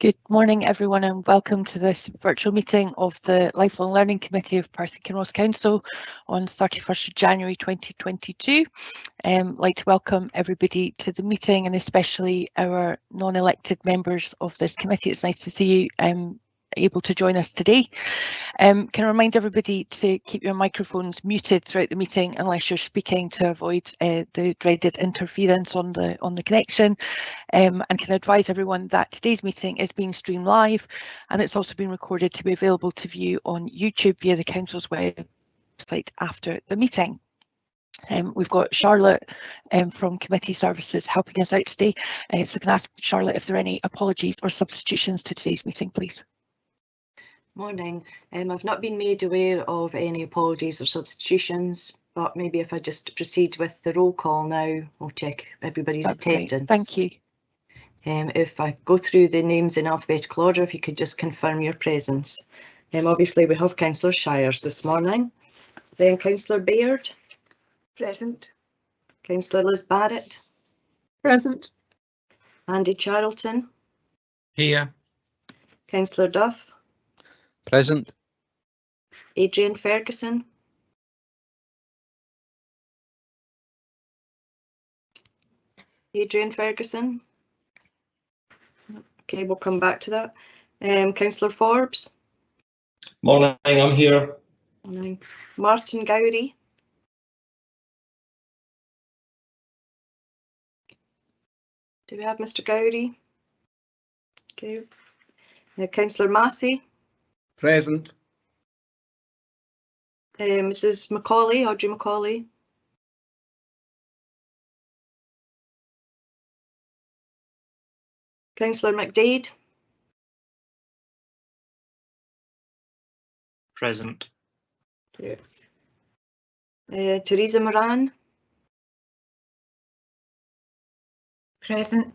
Good morning, everyone, and welcome to this virtual meeting of the Lifelong Learning Committee of Perth and Kinross Council on 31st of January 2022. I'd like to welcome everybody to the meeting, and especially our non-elected members of this committee. It's nice to see you able to join us today. Can I remind everybody to keep your microphones muted throughout the meeting unless you're speaking, to avoid the dreaded interference on the connection, and can advise everyone that today's meeting is being streamed live, and it's also been recorded to be available to view on YouTube via the Council's website after the meeting. We've got Charlotte from Committee Services helping us out today, so can I ask Charlotte if there are any apologies or substitutions to today's meeting, please? Morning. I've not been made aware of any apologies or substitutions, but maybe if I just proceed with the roll call now, we'll check everybody's attendance. Great. Thank you. If I go through the names in alphabetical order, if you could just confirm your presence. Obviously we have Councillor Shires this morning, then Councillor Baird. Present. Councillor Liz Barrett. Present. Andy Charlton. Here. Councillor Duff. Present. Adrian Ferguson. Adrian Ferguson. Okay, we'll come back to that. Councillor Forbes. Morning, I'm here. Morning. Martin Gowrie. Do we have Mr. Gowrie? Okay. Councillor Massey. Present. Mrs. Macaulay, Audrey Macaulay. Councillor McDade. Present. Okay. Teresa Moran. Present.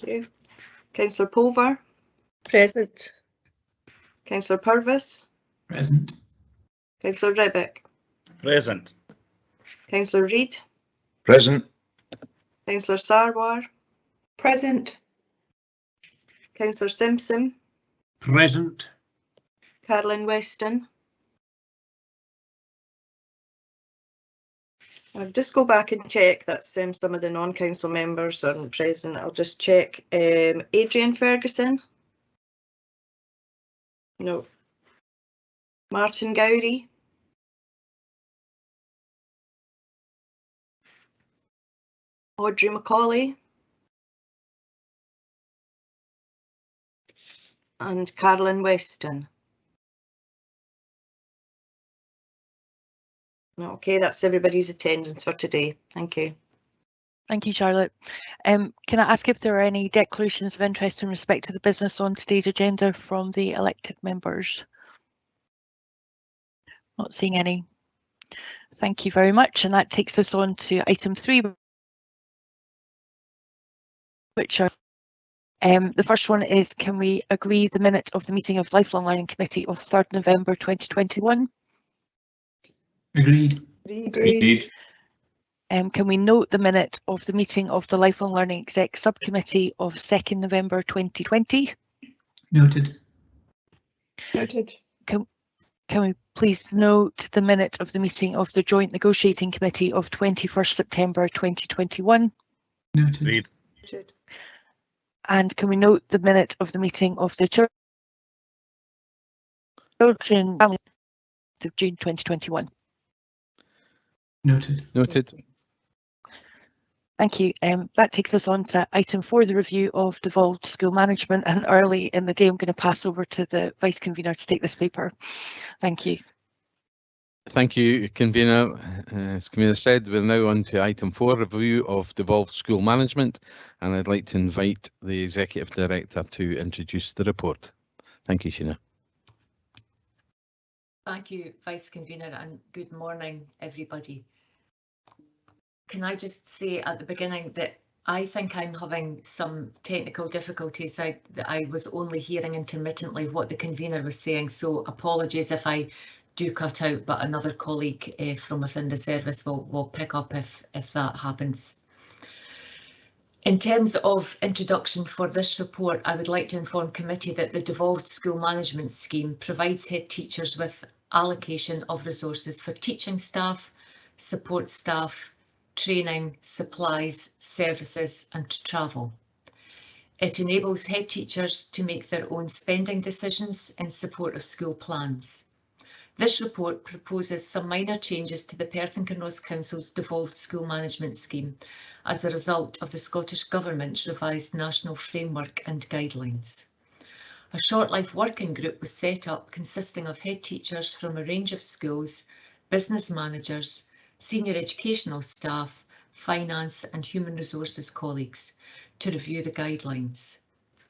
Okay. Councillor Pulver. Present. Councillor Purvis. Present. Councillor Ribbick. Present. Councillor Reid. Present. Councillor Sarwar. Present. Councillor Simpson. Present. Carolyn Weston. I'll just go back and check that some of the non-council members aren't present. I'll just check. Adrian Ferguson. No. Martin Gowrie. Audrey Macaulay. And Carolyn Weston. Okay, that's everybody's attendance for today. Thank you. Thank you, Charlotte. Can I ask if there are any declarations of interest in respect to the business on today's agenda from the elected members? Not seeing any. Thank you very much. And that takes us on to item 3, which are the first one is, can we agree the minute of the meeting of Lifelong Learning Committee of 3rd November 2021? Agreed. Agreed. Can we note the minute of the meeting of the Lifelong Learning Exec Subcommittee of 2nd November 2020? Noted. Noted. Can we please note the minute of the meeting of the Joint Negotiating Committee of 21st September 2021? Noted. Noted. And can we note the minute of the meeting of the Children of June 2021? Noted. Noted. Thank you. That takes us on to item 4, the review of devolved school management, and early in the day I'm going to pass over to the Vice Convener to take this paper. Thank you. Thank you, Convener. As Convener said, we're now on to item 4, review of devolved school management, and I'd like to invite the Executive Director to introduce the report. Thank you, Sheena. Thank you, Vice Convener, and good morning, everybody. Can I just say at the beginning that I think I'm having some technical difficulties. I was only hearing intermittently what the convener was saying, so apologies if I do cut out, but another colleague from within the service will pick up if that happens. In terms of introduction for this report, I would like to inform committee that the Devolved School Management Scheme provides head teachers with allocation of resources for teaching staff, support staff, training, supplies, services and travel. It enables head teachers to make their own spending decisions in support of school plans. This report proposes some minor changes to the Perth and Kinross Council's Devolved School Management Scheme as a result of the Scottish Government's revised National Framework and Guidelines. A short-life working group was set up consisting of head teachers from a range of schools, business managers, senior educational staff, finance and human resources colleagues to review the guidelines.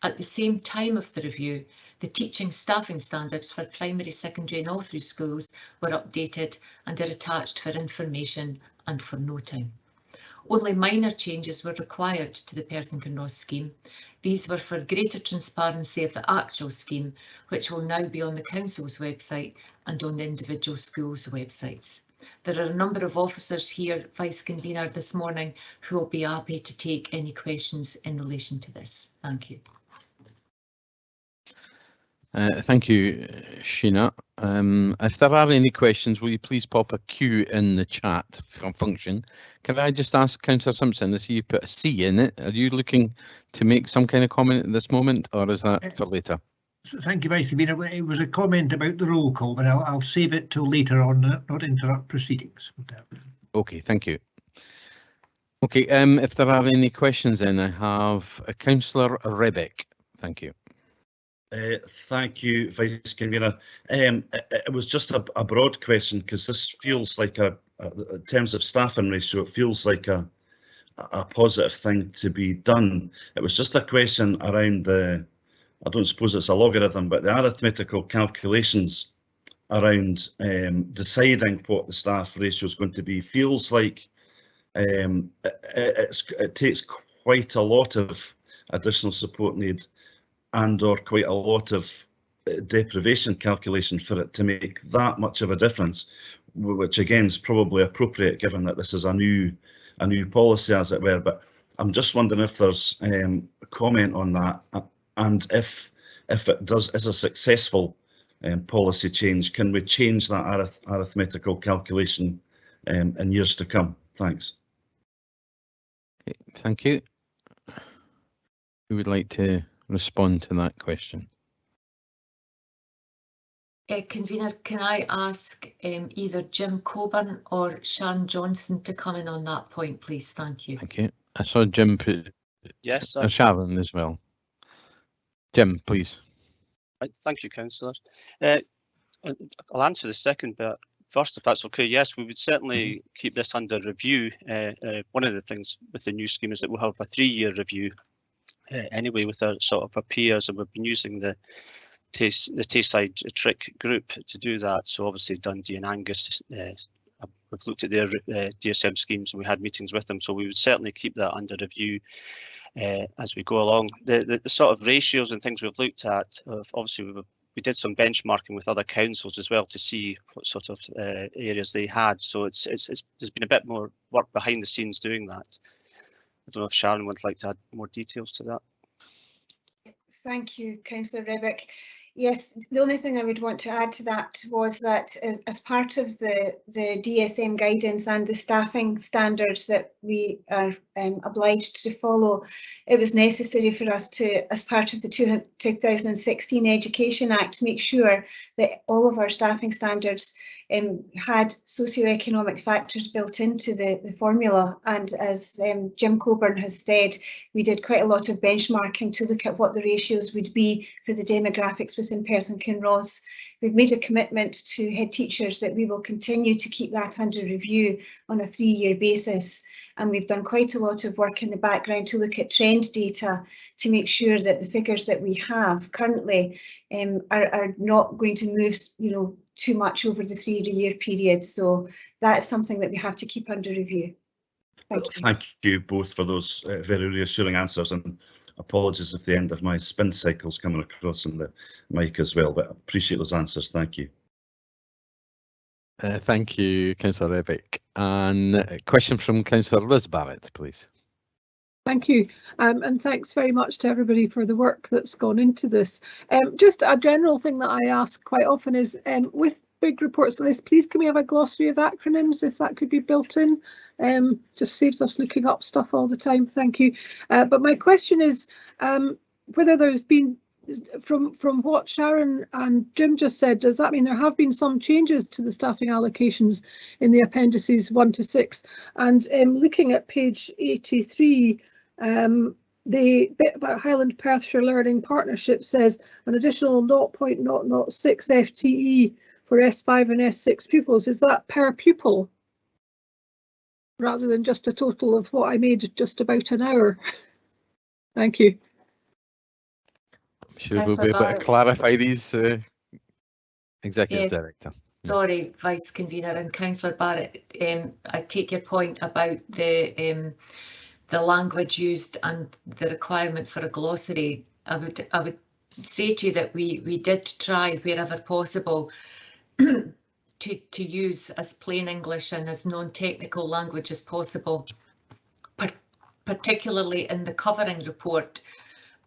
At the same time of the review, the teaching staffing standards for primary, secondary and all through schools were updated and are attached for information and for noting. Only minor changes were required to the Perth and Kinross scheme. These were for greater transparency of the actual scheme, which will now be on the Council's website and on the individual schools' websites. There are a number of officers here, Vice Convener, this morning who will be happy to take any questions in relation to this. Thank you. Thank you, Sheena. If there are any questions, will you please pop a Q in the chat function? Can I just ask Councillor Simpson, I see you put a C in it. Are you looking to make some kind of comment at this moment, or is that for later? Thank you, Vice Convener. It was a comment about the roll call, but I'll save it till later on, not interrupt proceedings. Okay, thank you. Okay, if there are any questions, then I have Councillor Rebeck. Thank you. Thank you, Vice Convener. It was just a broad question, because this feels like in terms of staffing ratio, it feels like a positive thing to be done. It was just a question around I don't suppose it's a logarithm, but the arithmetical calculations around deciding what the staff ratio is going to be. Feels like it takes quite a lot of additional support need and or quite a lot of deprivation calculation for it to make that much of a difference, which again is probably appropriate given that this is a new policy, as it were. But I'm just wondering if there's a comment on that, and if it is a successful policy change, can we change that arithmetical calculation in years to come? Thanks. Okay, thank you. Who would like to respond to that question? Convener, can I ask either Jim Coburn or Sharon Johnson to come in on that point, please? Thank you. Thank you. I saw Jim put yes, Sharon as well. Jim, please. Right, thank you, Councillor. I'll answer the second bit first, if that's okay. Yes, we would certainly keep this under review. One of the things with the new scheme is that we'll have a 3-year review anyway with our sort of our peers, and we've been using the Tayside Trick group to do that. So obviously Dundee and Angus, we've looked at their DSM schemes and we had meetings with them. So we would certainly keep that under review as we go along. The sort of ratios and things we've looked at, obviously we did some benchmarking with other councils as well to see what sort of areas they had. So there's been a bit more work behind the scenes doing that. I don't know if Sharon would like to add more details to that. Thank you, Councillor Rebeck. Yes, the only thing I would want to add to that was that as part of the DSM guidance and the staffing standards that we are obliged to follow, it was necessary for us to, as part of the 2016 Education Act, make sure that all of our staffing standards had socioeconomic factors built into the formula. And as Jim Coburn has said, we did quite a lot of benchmarking to look at what the ratios would be for the demographics within Perth and Kinross. We've made a commitment to head teachers that we will continue to keep that under review on a 3-year basis. And we've done quite a lot of work in the background to look at trend data to make sure that the figures that we have currently are not going to move, too much over the 3-year period. So that's something that we have to keep under review. Thank you. Thank you both for those very reassuring answers, and apologies if the end of my spin cycle's coming across in the mic as well, but I appreciate those answers. Thank you. Thank you, Councillor Rebeck. And a question from Councillor Liz Barrett, please. Thank you, and thanks very much to everybody for the work that's gone into this. Just a general thing that I ask quite often is, with big reports like this, please can we have a glossary of acronyms, if that could be built in? Just saves us looking up stuff all the time. Thank you. But my question is whether there's been, from what Sharon and Jim just said, does that mean there have been some changes to the staffing allocations in the appendices 1 to 6? And looking at page 83, the bit about Highland Perthshire Learning Partnership says an additional 0.006 FTE for S5 and S6 pupils. Is that per pupil rather than just a total of what I made just about an hour? Thank you. I'm sure we'll be able to clarify these, Executive Yes. Director. Sorry, Vice Convener and Councillor Barrett. I take your point about the language used and the requirement for a glossary. I would say to you that we did try wherever possible to use as plain English and as non-technical language as possible, particularly in the covering report.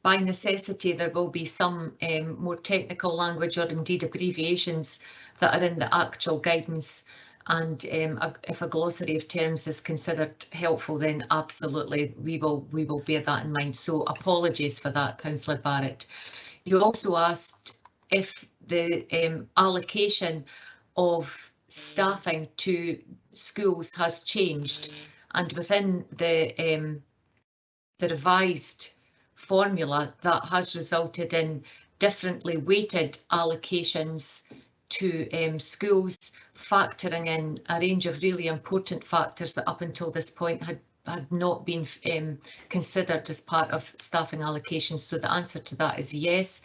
By necessity, there will be some more technical language or indeed abbreviations that are in the actual guidance, and if a glossary of terms is considered helpful, then absolutely we will bear that in mind. So apologies for that, Councillor Barrett. You also asked if the allocation of staffing to schools has changed, and within the revised formula that has resulted in differently weighted allocations to schools, factoring in a range of really important factors that up until this point had not been considered as part of staffing allocations. So the answer to that is yes.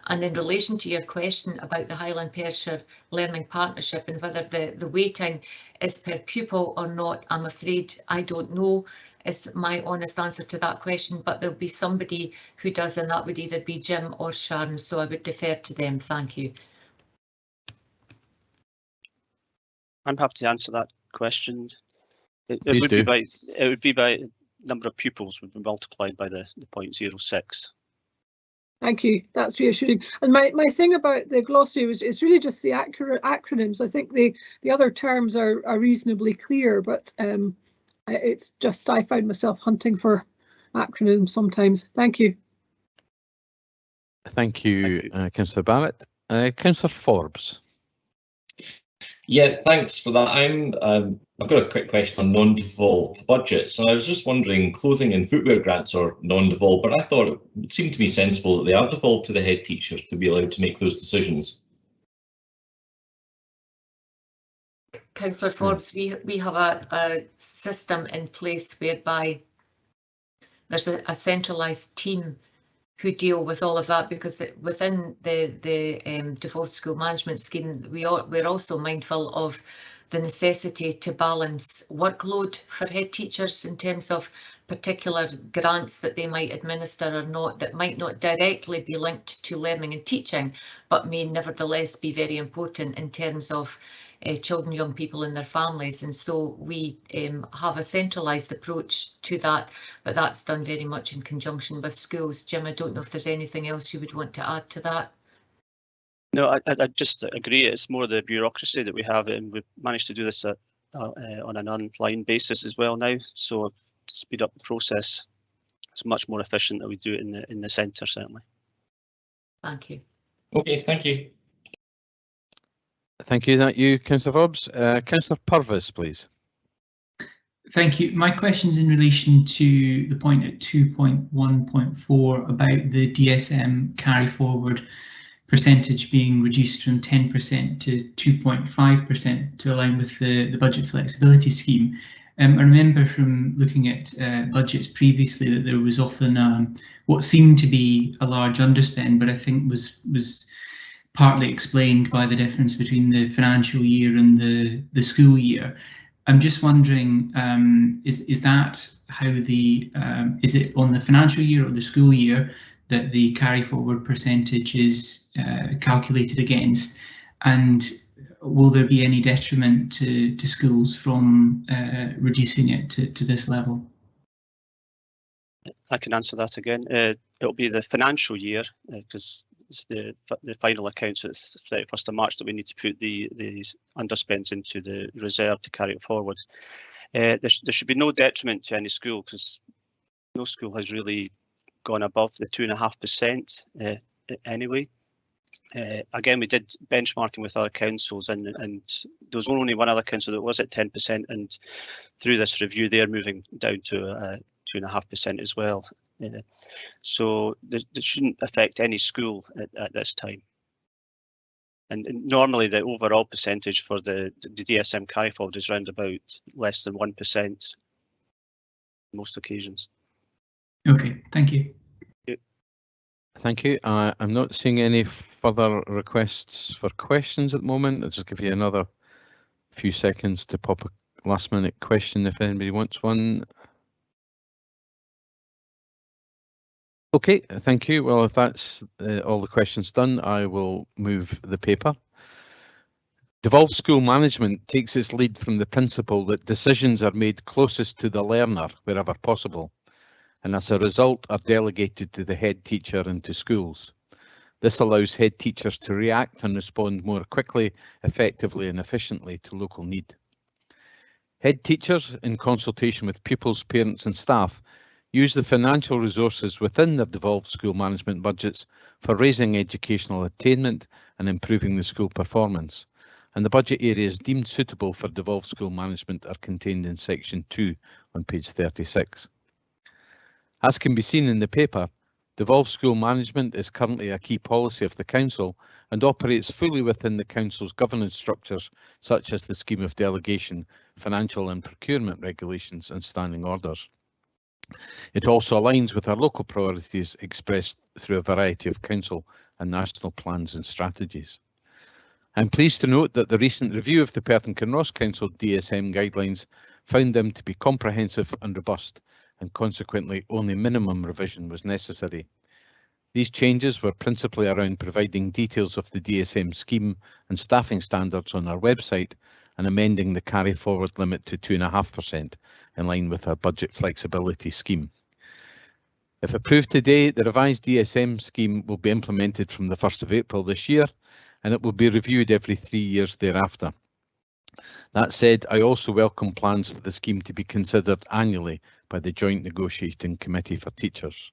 And in relation to your question about the Highland Perthshire Learning Partnership and whether the weighting is per pupil or not, I'm afraid I don't know, is my honest answer to that question, but there'll be somebody who does, and that would either be Jim or Sharon, so I would defer to them. Thank you. I'm happy to answer that question. It would be by number of pupils would be multiplied by the 0.06. Thank you, that's reassuring. And my thing about the glossary was it's really just the accurate acronyms. I think the other terms are reasonably clear, but it's just I find myself hunting for acronyms sometimes. Thank you. Thank you, Councillor Barrett. Councillor Forbes. Yeah, thanks for that. I've got a quick question on non-devolved budgets, and I was just wondering, clothing and footwear grants are non-devolved, but I thought it would seem to be sensible that they are devolved to the head teachers to be allowed to make those decisions. Councillor Forbes, we have a system in place whereby there's a centralised team who deal with all of that, because within the devolved school management scheme, we're also mindful of the necessity to balance workload for head teachers in terms of particular grants that they might administer or not, that might not directly be linked to learning and teaching, but may nevertheless be very important in terms of children, young people and their families. And so we have a centralised approach to that, but that's done very much in conjunction with schools. Jim, I don't know if there's anything else you would want to add to that. No, I just agree. It's more the bureaucracy that we have, and we've managed to do this on an online basis as well now. So to speed up the process, it's much more efficient that we do it in the centre, certainly. Thank you. Okay, thank you. Thank you. That you, Councillor Forbes. Councillor Purvis, please. Thank you. My question's in relation to the point at 2.1.4 about the DSM carry forward percentage being reduced from 10% to 2.5% to align with the budget flexibility scheme. I remember from looking at budgets previously that there was often what seemed to be a large underspend, but I think was partly explained by the difference between the financial year and the school year. I'm just wondering, is that how is it on the financial year or the school year that the carry forward percentage is calculated against, and will there be any detriment to schools from reducing it to this level? I can answer that again. It'll be the financial year because it's the final accounts at 31st of March that we need to put the underspends into the reserve to carry it forward. There should be no detriment to any school because no school has really gone above the 2.5% anyway. Again, we did benchmarking with other councils, and there was only one other council that was at 10%, and through this review, they're moving down to 2.5% as well. So this shouldn't affect any school at this time. And normally, the overall percentage for the DSM carry forward is around about less than 1% most occasions. Okay, thank you. Thank you. I'm not seeing any further requests for questions at the moment. I'll just give you another few seconds to pop a last minute question if anybody wants one. Okay, thank you. Well, if that's all the questions done, I will move the paper. Devolved School Management takes its lead from the principle that decisions are made closest to the learner wherever possible, and as a result are delegated to the head teacher and to schools. This allows head teachers to react and respond more quickly, effectively and efficiently to local need. Head teachers, in consultation with pupils, parents and staff, use the financial resources within their devolved school management budgets for raising educational attainment and improving the school performance, and the budget areas deemed suitable for devolved school management are contained in section 2 on page 36. As can be seen in the paper, devolved school management is currently a key policy of the Council and operates fully within the Council's governance structures, such as the scheme of delegation, financial and procurement regulations and standing orders. It also aligns with our local priorities expressed through a variety of Council and national plans and strategies. I'm pleased to note that the recent review of the Perth and Kinross Council DSM guidelines found them to be comprehensive and robust, and consequently only minimum revision was necessary. These changes were principally around providing details of the DSM scheme and staffing standards on our website and amending the carry forward limit to 2.5% in line with our budget flexibility scheme. If approved today, the revised DSM scheme will be implemented from the 1st of April this year, and it will be reviewed every 3 years thereafter. That said, I also welcome plans for the scheme to be considered annually by the Joint Negotiating Committee for Teachers.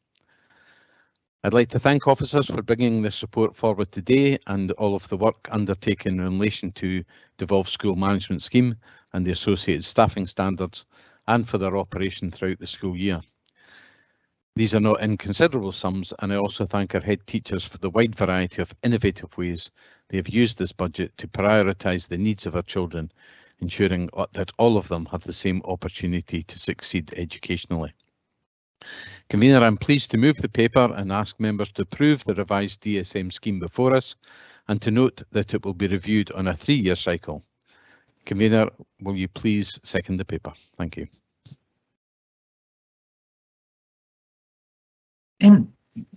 I'd like to thank officers for bringing this report forward today and all of the work undertaken in relation to Devolved School Management Scheme and the associated staffing standards, and for their operation throughout the school year. These are not inconsiderable sums, and I also thank our head teachers for the wide variety of innovative ways they have used this budget to prioritise the needs of our children, ensuring that all of them have the same opportunity to succeed educationally. Convener, I'm pleased to move the paper and ask members to approve the revised DSM scheme before us, and to note that it will be reviewed on a 3-year cycle. Convener, will you please second the paper? Thank you.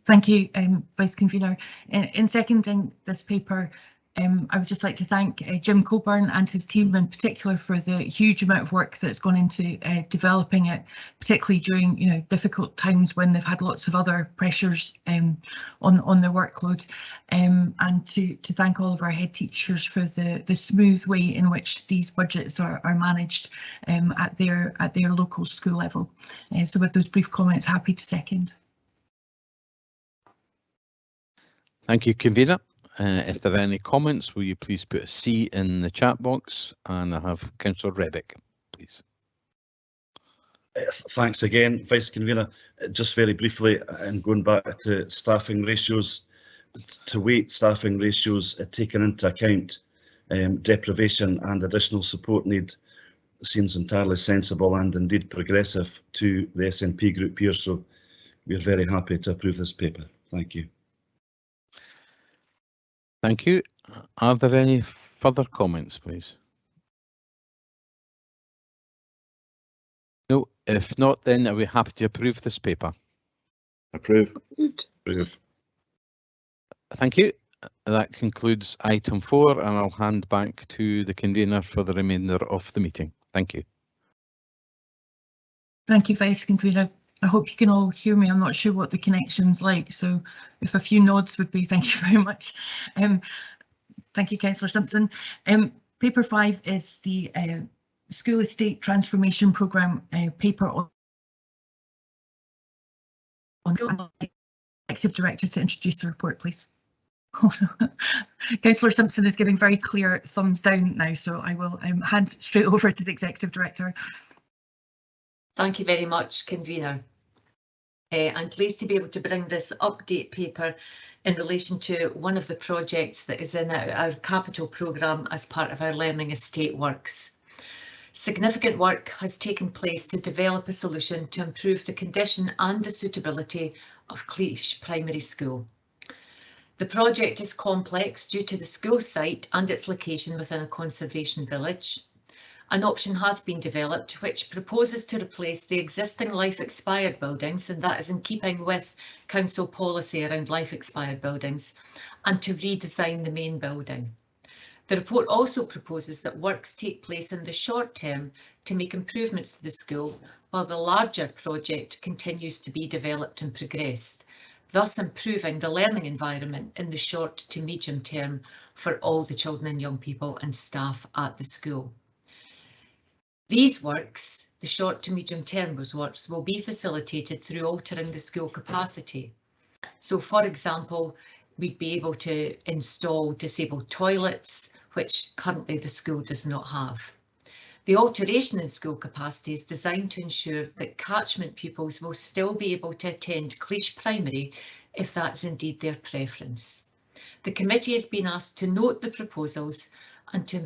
Thank you, Vice Convener. In seconding this paper, I would just like to thank Jim Coburn and his team in particular for the huge amount of work that's gone into developing it, particularly during difficult times when they've had lots of other pressures on their workload, and to thank all of our head teachers for the smooth way in which these budgets are managed at their local school level. So with those brief comments, happy to second. Thank you, Convener. If there are any comments, will you please put a C in the chat box, and I have Councillor Rebick, please. Thanks again, Vice Convener. Just very briefly, and going back to staffing ratios, to weight staffing ratios taken into account, deprivation and additional support need seems entirely sensible and indeed progressive to the SNP group here, so we are very happy to approve this paper. Thank you. Thank you. Are there any further comments, please? No, if not, then are we happy to approve this paper? Approve. Approved. Thank you. That concludes item 4, and I'll hand back to the convener for the remainder of the meeting. Thank you. Thank you, Vice Convener. I hope you can all hear me. I'm not sure what the connection's like, so if a few nods would be, thank you very much. Thank you, Councillor Simpson. Paper 5 is the School Estate Transformation Programme paper on Executive Director to introduce the report, please. Councillor Simpson is giving very clear thumbs down now, so I will hand straight over to the Executive Director. Thank you very much, Convener. I'm pleased to be able to bring this update paper in relation to one of the projects that is in our capital programme as part of our Learning Estate Works. Significant work has taken place to develop a solution to improve the condition and the suitability of Cleach Primary School. The project is complex due to the school site and its location within a conservation village. An option has been developed which proposes to replace the existing life expired buildings, and that is in keeping with council policy around life expired buildings, and to redesign the main building. The report also proposes that works take place in the short term to make improvements to the school, while the larger project continues to be developed and progressed, thus improving the learning environment in the short to medium term for all the children and young people and staff at the school. These works, the short to medium term works, will be facilitated through altering the school capacity. So, for example, we'd be able to install disabled toilets, which currently the school does not have. The alteration in school capacity is designed to ensure that catchment pupils will still be able to attend Cleach Primary if that's indeed their preference. The committee has been asked to note the proposals and to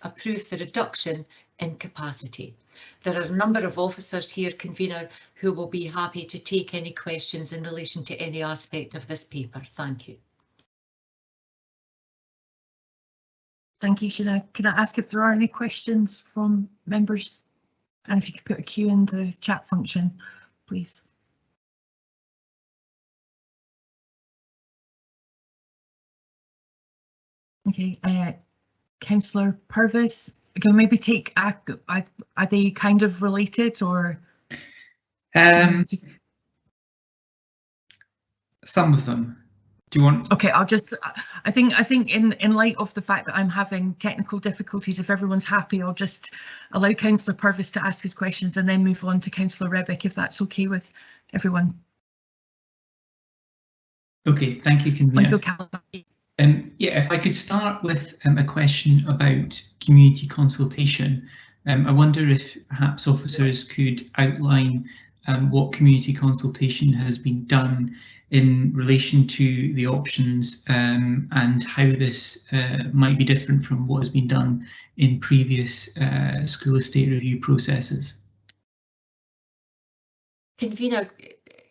approve the reduction in capacity. There are a number of officers here, Convener, who will be happy to take any questions in relation to any aspect of this paper. Thank you. Thank you, Sheena. Can I ask if there are any questions from members? And if you could put a Q in the chat function, please. Okay, Councillor Purvis, can we maybe take, are they kind of related or? Some of them. Do you want? Okay, I think in light of the fact that I'm having technical difficulties, if everyone's happy, I'll just allow Councillor Purvis to ask his questions and then move on to Councillor Rebick, if that's okay with everyone. Okay, thank you, Convener. Yeah, if I could start with a question about community consultation. I wonder if perhaps officers could outline what community consultation has been done in relation to the options and how this might be different from what has been done in previous school estate review processes. Convener,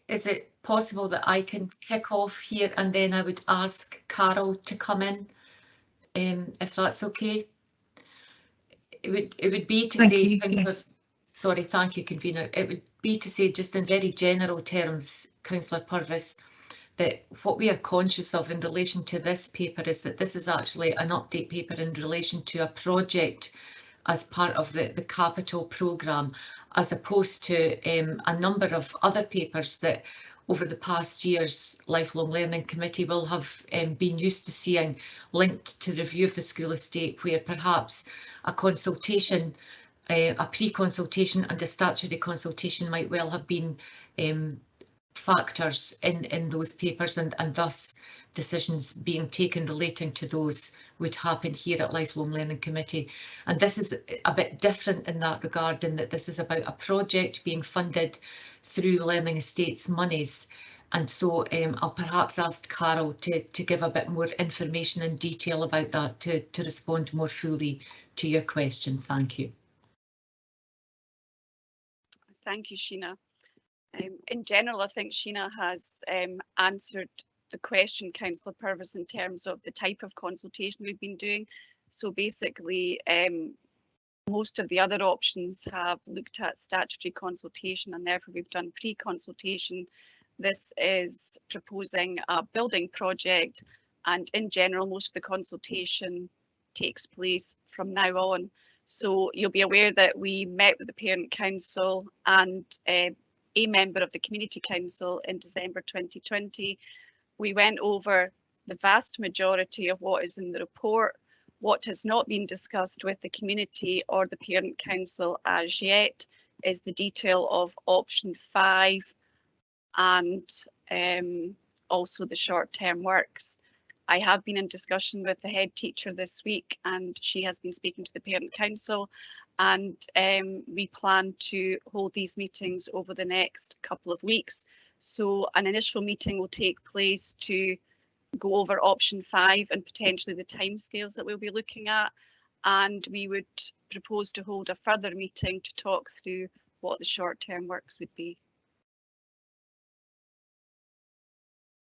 is it possible that I can kick off here and then I would ask Carol to come in, if that's okay? It would be to say, yes. Sorry, thank you, Convener. It would be to say, just in very general terms, Councillor Purvis, that what we are conscious of in relation to this paper is that this is actually an update paper in relation to a project as part of the capital programme, as opposed to a number of other papers that over the past years Lifelong Learning Committee will have been used to seeing linked to review of the school estate, where perhaps a consultation, a pre-consultation and a statutory consultation might well have been factors in those papers, and thus decisions being taken relating to those would happen here at Lifelong Learning Committee. And this is a bit different in that regard, in that this is about a project being funded through Learning Estates monies. And so I'll perhaps ask Carol to give a bit more information and detail about that to respond more fully to your question. Thank you. Thank you, Sheena. In general, I think Sheena has answered the question, Councillor Purvis, in terms of the type of consultation we've been doing. So basically, most of the other options have looked at statutory consultation, and therefore we've done pre-consultation. This is proposing a building project, and in general, most of the consultation takes place from now on. So you'll be aware that we met with the Parent Council and a member of the Community Council in December 2020. We went over the vast majority of what is in the report. What has not been discussed with the community or the Parent Council as yet is the detail of option 5 and also the short-term works. I have been in discussion with the head teacher this week, and she has been speaking to the Parent Council, and we plan to hold these meetings over the next couple of weeks. So an initial meeting will take place to go over option 5 and potentially the timescales that we'll be looking at, and we would propose to hold a further meeting to talk through what the short-term works would be.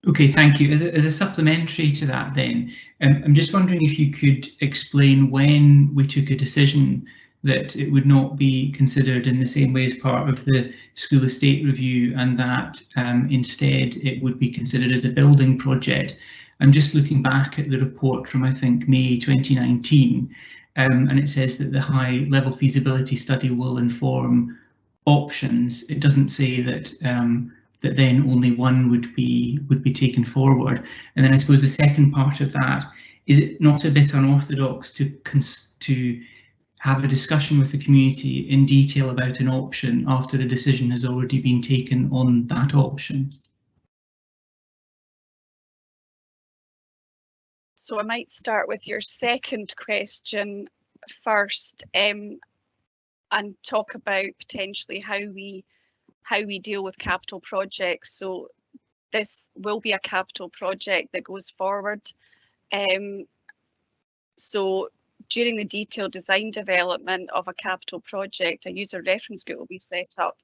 Okay, thank you. As a supplementary to that then, I'm just wondering if you could explain when we took a decision that it would not be considered in the same way as part of the school estate review, and that instead it would be considered as a building project. I'm just looking back at the report from, I think, May 2019, and it says that the high level feasibility study will inform options. It doesn't say that that then only one would be taken forward. And then I suppose the second part of that, is it not a bit unorthodox to have a discussion with the community in detail about an option after a decision has already been taken on that option? So I might start with your second question first, and talk about potentially how we deal with capital projects. So this will be a capital project that goes forward. So during the detailed design development of a capital project, a user reference group will be set up.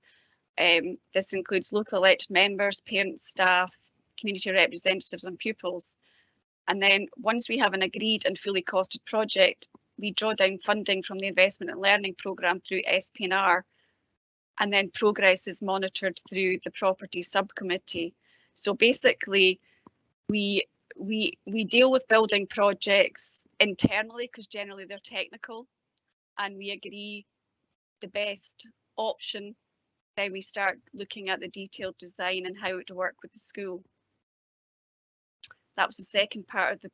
This includes local elected members, parents, staff, community representatives and pupils. And then once we have an agreed and fully costed project, we draw down funding from the Investment and Learning Programme through SP&R, and then progress is monitored through the property subcommittee. So basically, we deal with building projects internally because generally they're technical, and we agree the best option. Then we start looking at the detailed design and how it would work with the school. That was the second part of the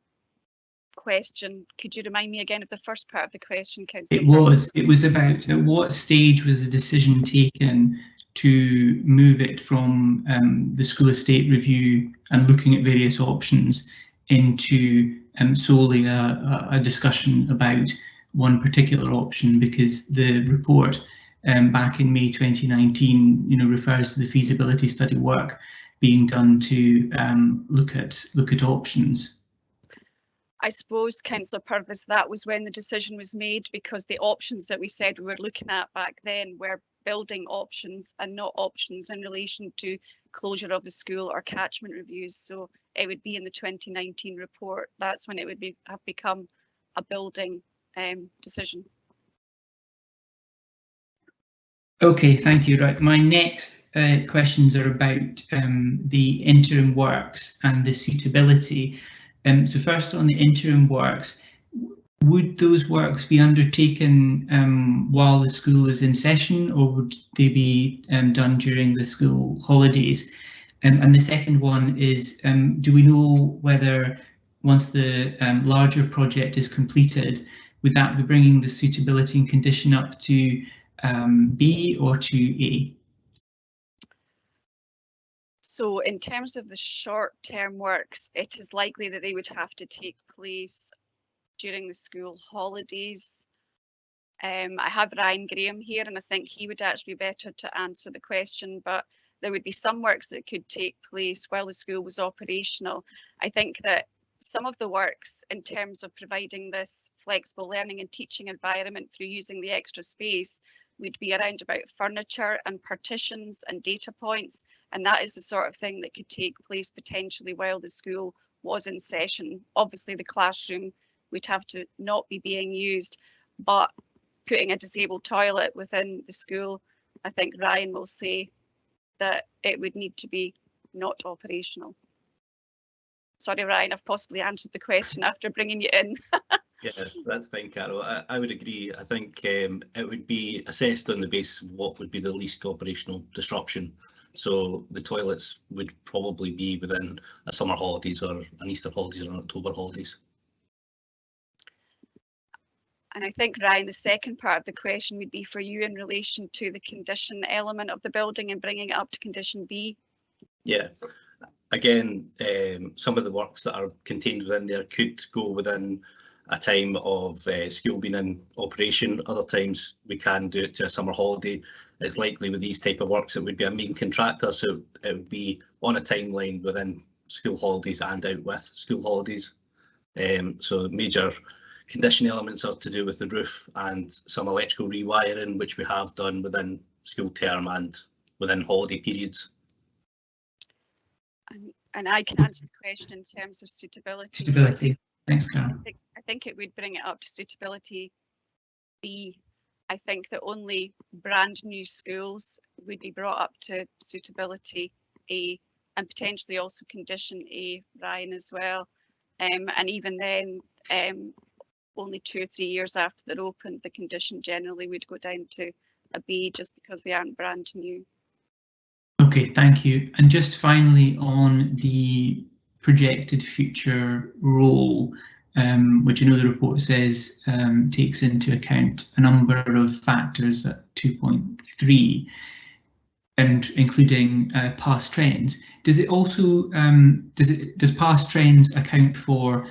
question. Could you remind me again of the first part of the question, Councillor? It was about at what stage was the decision taken to move it from the school estate review and looking at various options into solely a discussion about one particular option, because the report back in May 2019, refers to the feasibility study work being done to look at options. I suppose, Councillor Purvis, that was when the decision was made, because the options that we said we were looking at back then were building options and not options in relation to closure of the school or catchment reviews. So it would be in the 2019 report. That's when it would have become a building decision. Okay, thank you. Right, my next questions are about the interim works and the suitability. So first, on the interim works, would those works be undertaken while the school is in session, or would they be done during the school holidays? And the second one is, do we know whether once the larger project is completed, would that be bringing the suitability and condition up to B or to A? So in terms of the short-term works, it is likely that they would have to take place during the school holidays. I have Ryan Graham here, and I think he would actually be better to answer the question, but there would be some works that could take place while the school was operational. I think that some of the works in terms of providing this flexible learning and teaching environment through using the extra space would be around about furniture and partitions and data points, and that is the sort of thing that could take place potentially while the school was in session. Obviously the classroom would have to not be being used, but putting a disabled toilet within the school, I think Ryan will say that it would need to be not operational. Sorry Ryan, I've possibly answered the question after bringing you in. Yeah, that's fine, Carol. I would agree. I think it would be assessed on the basis of what would be the least operational disruption So the toilets would probably be within a summer holidays or an Easter holidays or an October holidays. And I think, Ryan, the second part of the question would be for you in relation to the condition element of the building and bringing it up to condition B. Yeah, again, some of the works that are contained within there could go within a time of school being in operation. Other times we can do it to a summer holiday. It's likely with these type of works it would be a main contractor, so it would be on a timeline within school holidays and out with school holidays. So major condition elements are to do with the roof and some electrical rewiring, which we have done within school term and within holiday periods. And I can answer the question in terms of suitability. Suitability. Thanks, Carol. I think it would bring it up to suitability B. I think that only brand new schools would be brought up to suitability A, and potentially also condition A, Ryan, as well. And even then, only 2 or 3 years after they're opened, the condition generally would go down to a B just because they aren't brand new. Okay, thank you. And just finally on the projected future role, which I know the report says takes into account a number of factors at 2.3, and including past trends. Does it also does past trends account for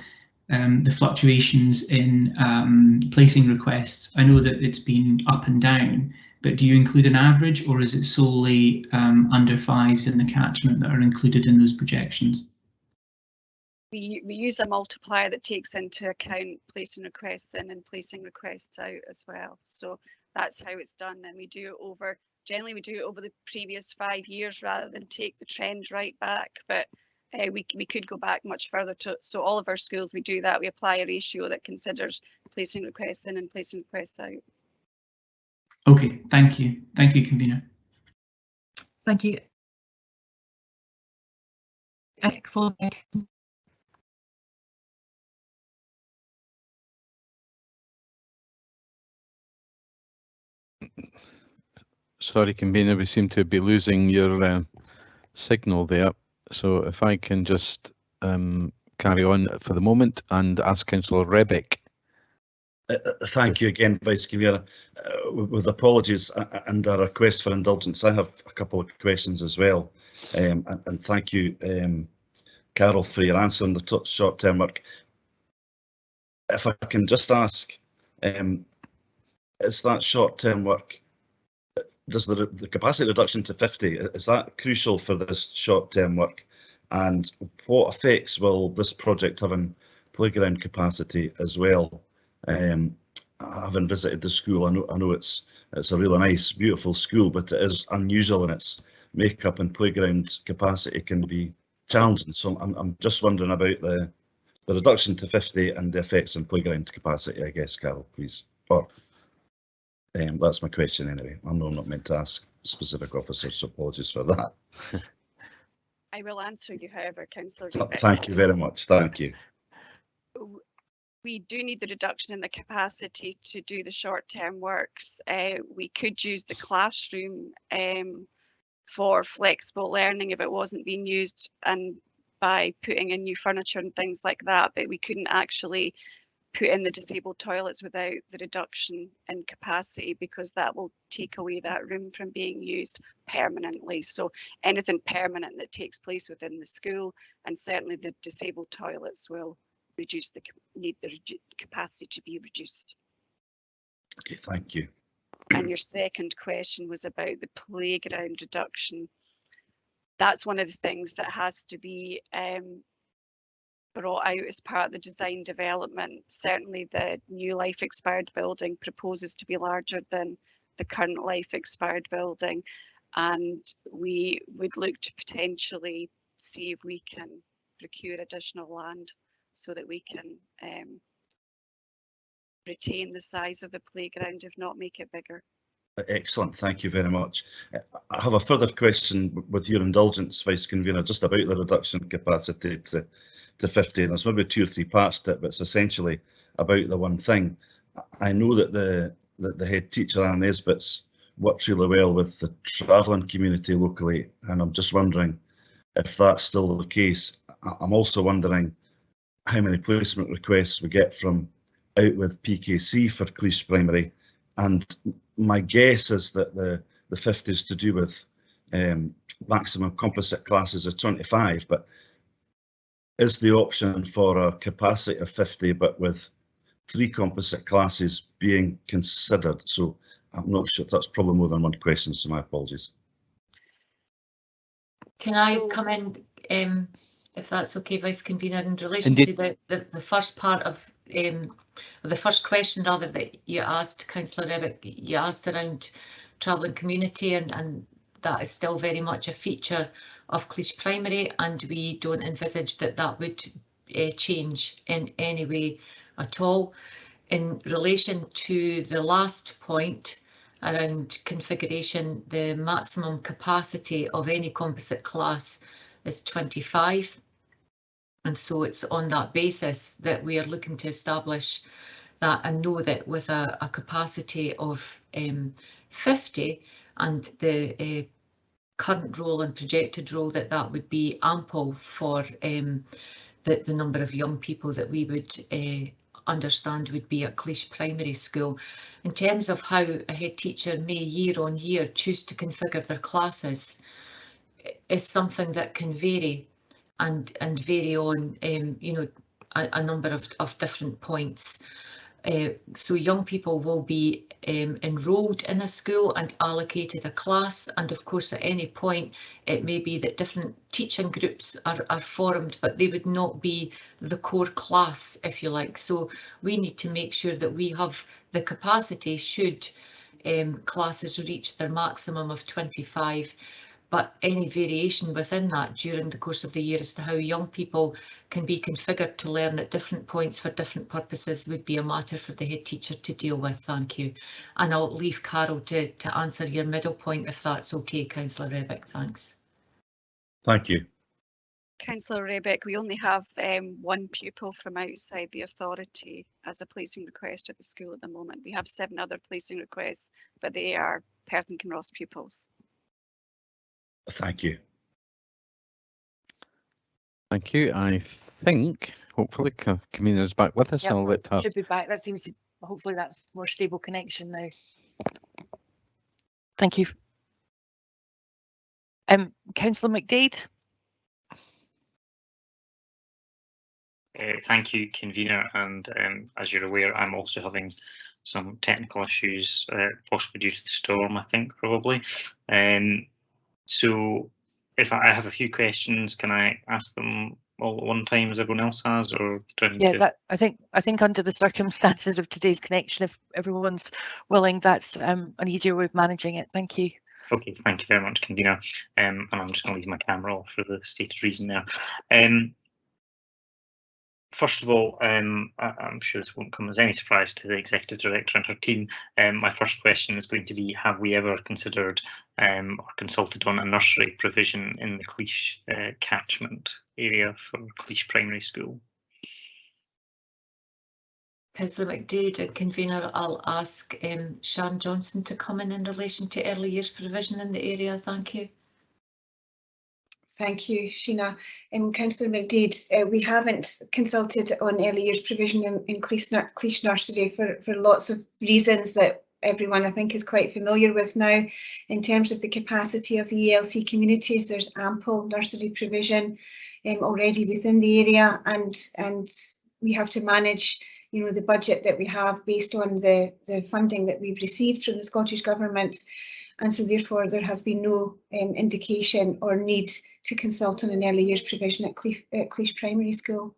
the fluctuations in placing requests? I know that it's been up and down, but do you include an average, or is it solely under fives in the catchment that are included in those projections? We use a multiplier that takes into account placing requests in and placing requests out as well. So that's how it's done, and we do it over, generally we do it over the previous 5 years rather than take the trend right back. But we could go back much further to, so all of our schools, we do that. We apply a ratio that considers placing requests in and placing requests out. Okay, thank you. Thank you, convener. Thank you. Excellent. Sorry, convener, we seem to be losing your signal there. So if I can just carry on for the moment and ask Councillor Rebick. Thank you again, Vice Convener. With apologies and a request for indulgence, I have a couple of questions as well. And thank you, Carol, for your answer on the short-term work. If I can just ask, is that short-term work, does the capacity reduction to 50, is that crucial for this short-term work? And what effects will this project have on playground capacity as well? Having visited the school, I know it's a really nice, beautiful school, but it is unusual in its makeup, and playground capacity can be challenging. So I'm just wondering about the reduction to 50 and the effects on playground capacity, I guess, Carol, please. Or that's my question anyway. I know I'm not meant to ask specific officers, so apologies for that. I will answer you, however, Councillor. Thank you very much. Thank you. We do need the reduction in the capacity to do the short-term works. We could use the classroom for flexible learning if it wasn't being used, and by putting in new furniture and things like that, but we couldn't actually put in the disabled toilets without the reduction in capacity, because that will take away that room from being used permanently. So anything permanent that takes place within the school, and certainly the disabled toilets, will reduce the need the capacity to be reduced. Okay, thank you. And your second question was about the playground reduction. That's one of the things that has to be brought out as part of the design development. Certainly the new life expired building proposes to be larger than the current life expired building, and we would look to potentially see if we can procure additional land so that we can retain the size of the playground, if not make it bigger. Excellent, thank you very much. I have a further question, with your indulgence, Vice Convener, just about the reduction in capacity to 50. There's maybe 2 or 3 parts to it, but it's essentially about the one thing. I know that the head teacher, Anne Nesbitt's works really well with the travelling community locally, and I'm just wondering if that's still the case. I'm also wondering how many placement requests we get from out with PKC for Cleash Primary, and my guess is that the 50 is to do with maximum composite classes of 25, but is the option for a capacity of 50 but with 3 composite classes being considered? So I'm not sure if that's probably more than one question, so my apologies. Can I come in, if that's okay, Vice Convener, in relation to the first part of the first question rather that you asked, Councillor Rebick, you asked around travelling community, and that is still very much a feature of Cleash Primary, and we don't envisage that that would change in any way at all. In relation to the last point around configuration, the maximum capacity of any composite class is 25. And so it's on that basis that we are looking to establish that, and know that with a capacity of 50 and the current role and projected role, that would be ample for the number of young people that we would understand would be at Cleash Primary School. In terms of how a head teacher may year on year choose to configure their classes, is something that can vary and vary on you know, a number of different points. So young people will be enrolled in a school and allocated a class, and of course at any point it may be that different teaching groups are formed, but they would not be the core class, if you like. So we need to make sure that we have the capacity should classes reach their maximum of 25, but any variation within that during the course of the year as to how young people can be configured to learn at different points for different purposes would be a matter for the head teacher to deal with. Thank you. And I'll leave Carol to answer your middle point, if that's okay, Councillor Rebick. Thanks. Thank you. Councillor Rebick, we only have one pupil from outside the authority as a placing request at the school at the moment. We have 7 other placing requests, but they are Perth and Kinross pupils. Thank you. Thank you. I think hopefully Camille's back with us. Yep, I'll let her. should be back. That seems to, hopefully that's more stable connection now. Thank you. Councillor McDade. Thank you, convener, and as you're aware, I'm also having some technical issues, possibly due to the storm, I think, probably. So if I have a few questions, can I ask them all at one time as everyone else has, or do I need to... That I think under the circumstances of today's connection, if everyone's willing, that's an easier way of managing it. Thank you. Okay, thank you very much, convener. And I'm just going to leave my camera off for the stated reason there. First of all, I'm sure this won't come as any surprise to the Executive Director and her team. My first question is going to be, have we ever considered or consulted on a nursery provision in the Cleash catchment area for Cleash Primary School? Councillor McDade, and convener, I'll ask Sharon Johnson to come in relation to early years provision in the area. Thank you. Thank you, Sheena. Councillor McDade, we haven't consulted on early years provision in Cleash Nursery for lots of reasons that everyone I think is quite familiar with now. In terms of the capacity of the ELC communities, there's ample nursery provision already within the area, and we have to manage, you know, the budget that we have based on the funding that we've received from the Scottish Government. And so therefore there has been no indication or need to consult on an early years provision at Cleash Primary School.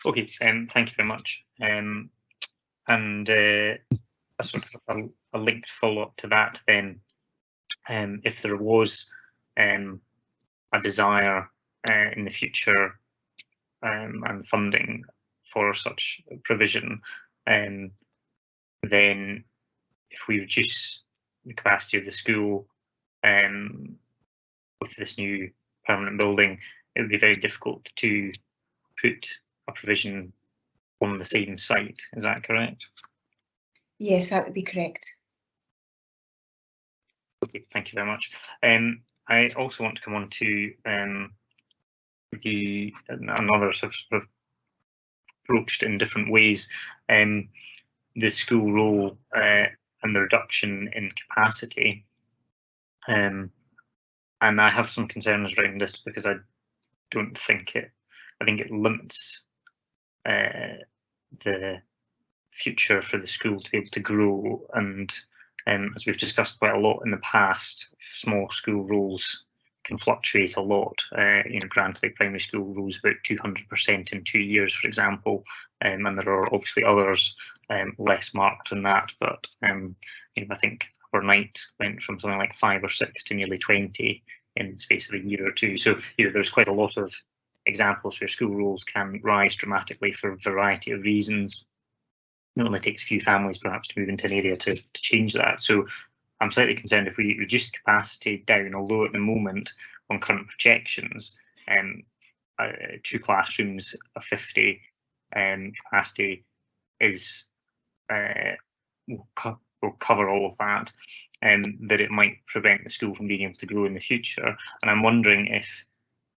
Okay, thank you very much. And a sort of a linked follow-up to that then, if there was a desire in the future and funding for such provision, then if we reduce the capacity of the school with this new permanent building, it would be very difficult to put a provision on the same site. Is that correct? Yes, that would be correct. Okay, thank you very much. I also want to come on to another sort of approached in different ways, the school role and the reduction in capacity. And I have some concerns around this because I think it limits the future for the school to be able to grow, and as we've discussed quite a lot in the past, small school roles can fluctuate a lot. Granted, like primary school rose about 200% in 2 years, for example, and there are obviously others less marked than that. But I think overnight went from something like 5 or 6 to nearly 20 in the space of a year or two. So there's quite a lot of examples where school roles can rise dramatically for a variety of reasons. It only takes a few families perhaps to move into an area to change that. So I'm slightly concerned if we reduce capacity down, although at the moment on current projections, 2 classrooms of 50 capacity is will cover all of that, and that it might prevent the school from being able to grow in the future. And I'm wondering if,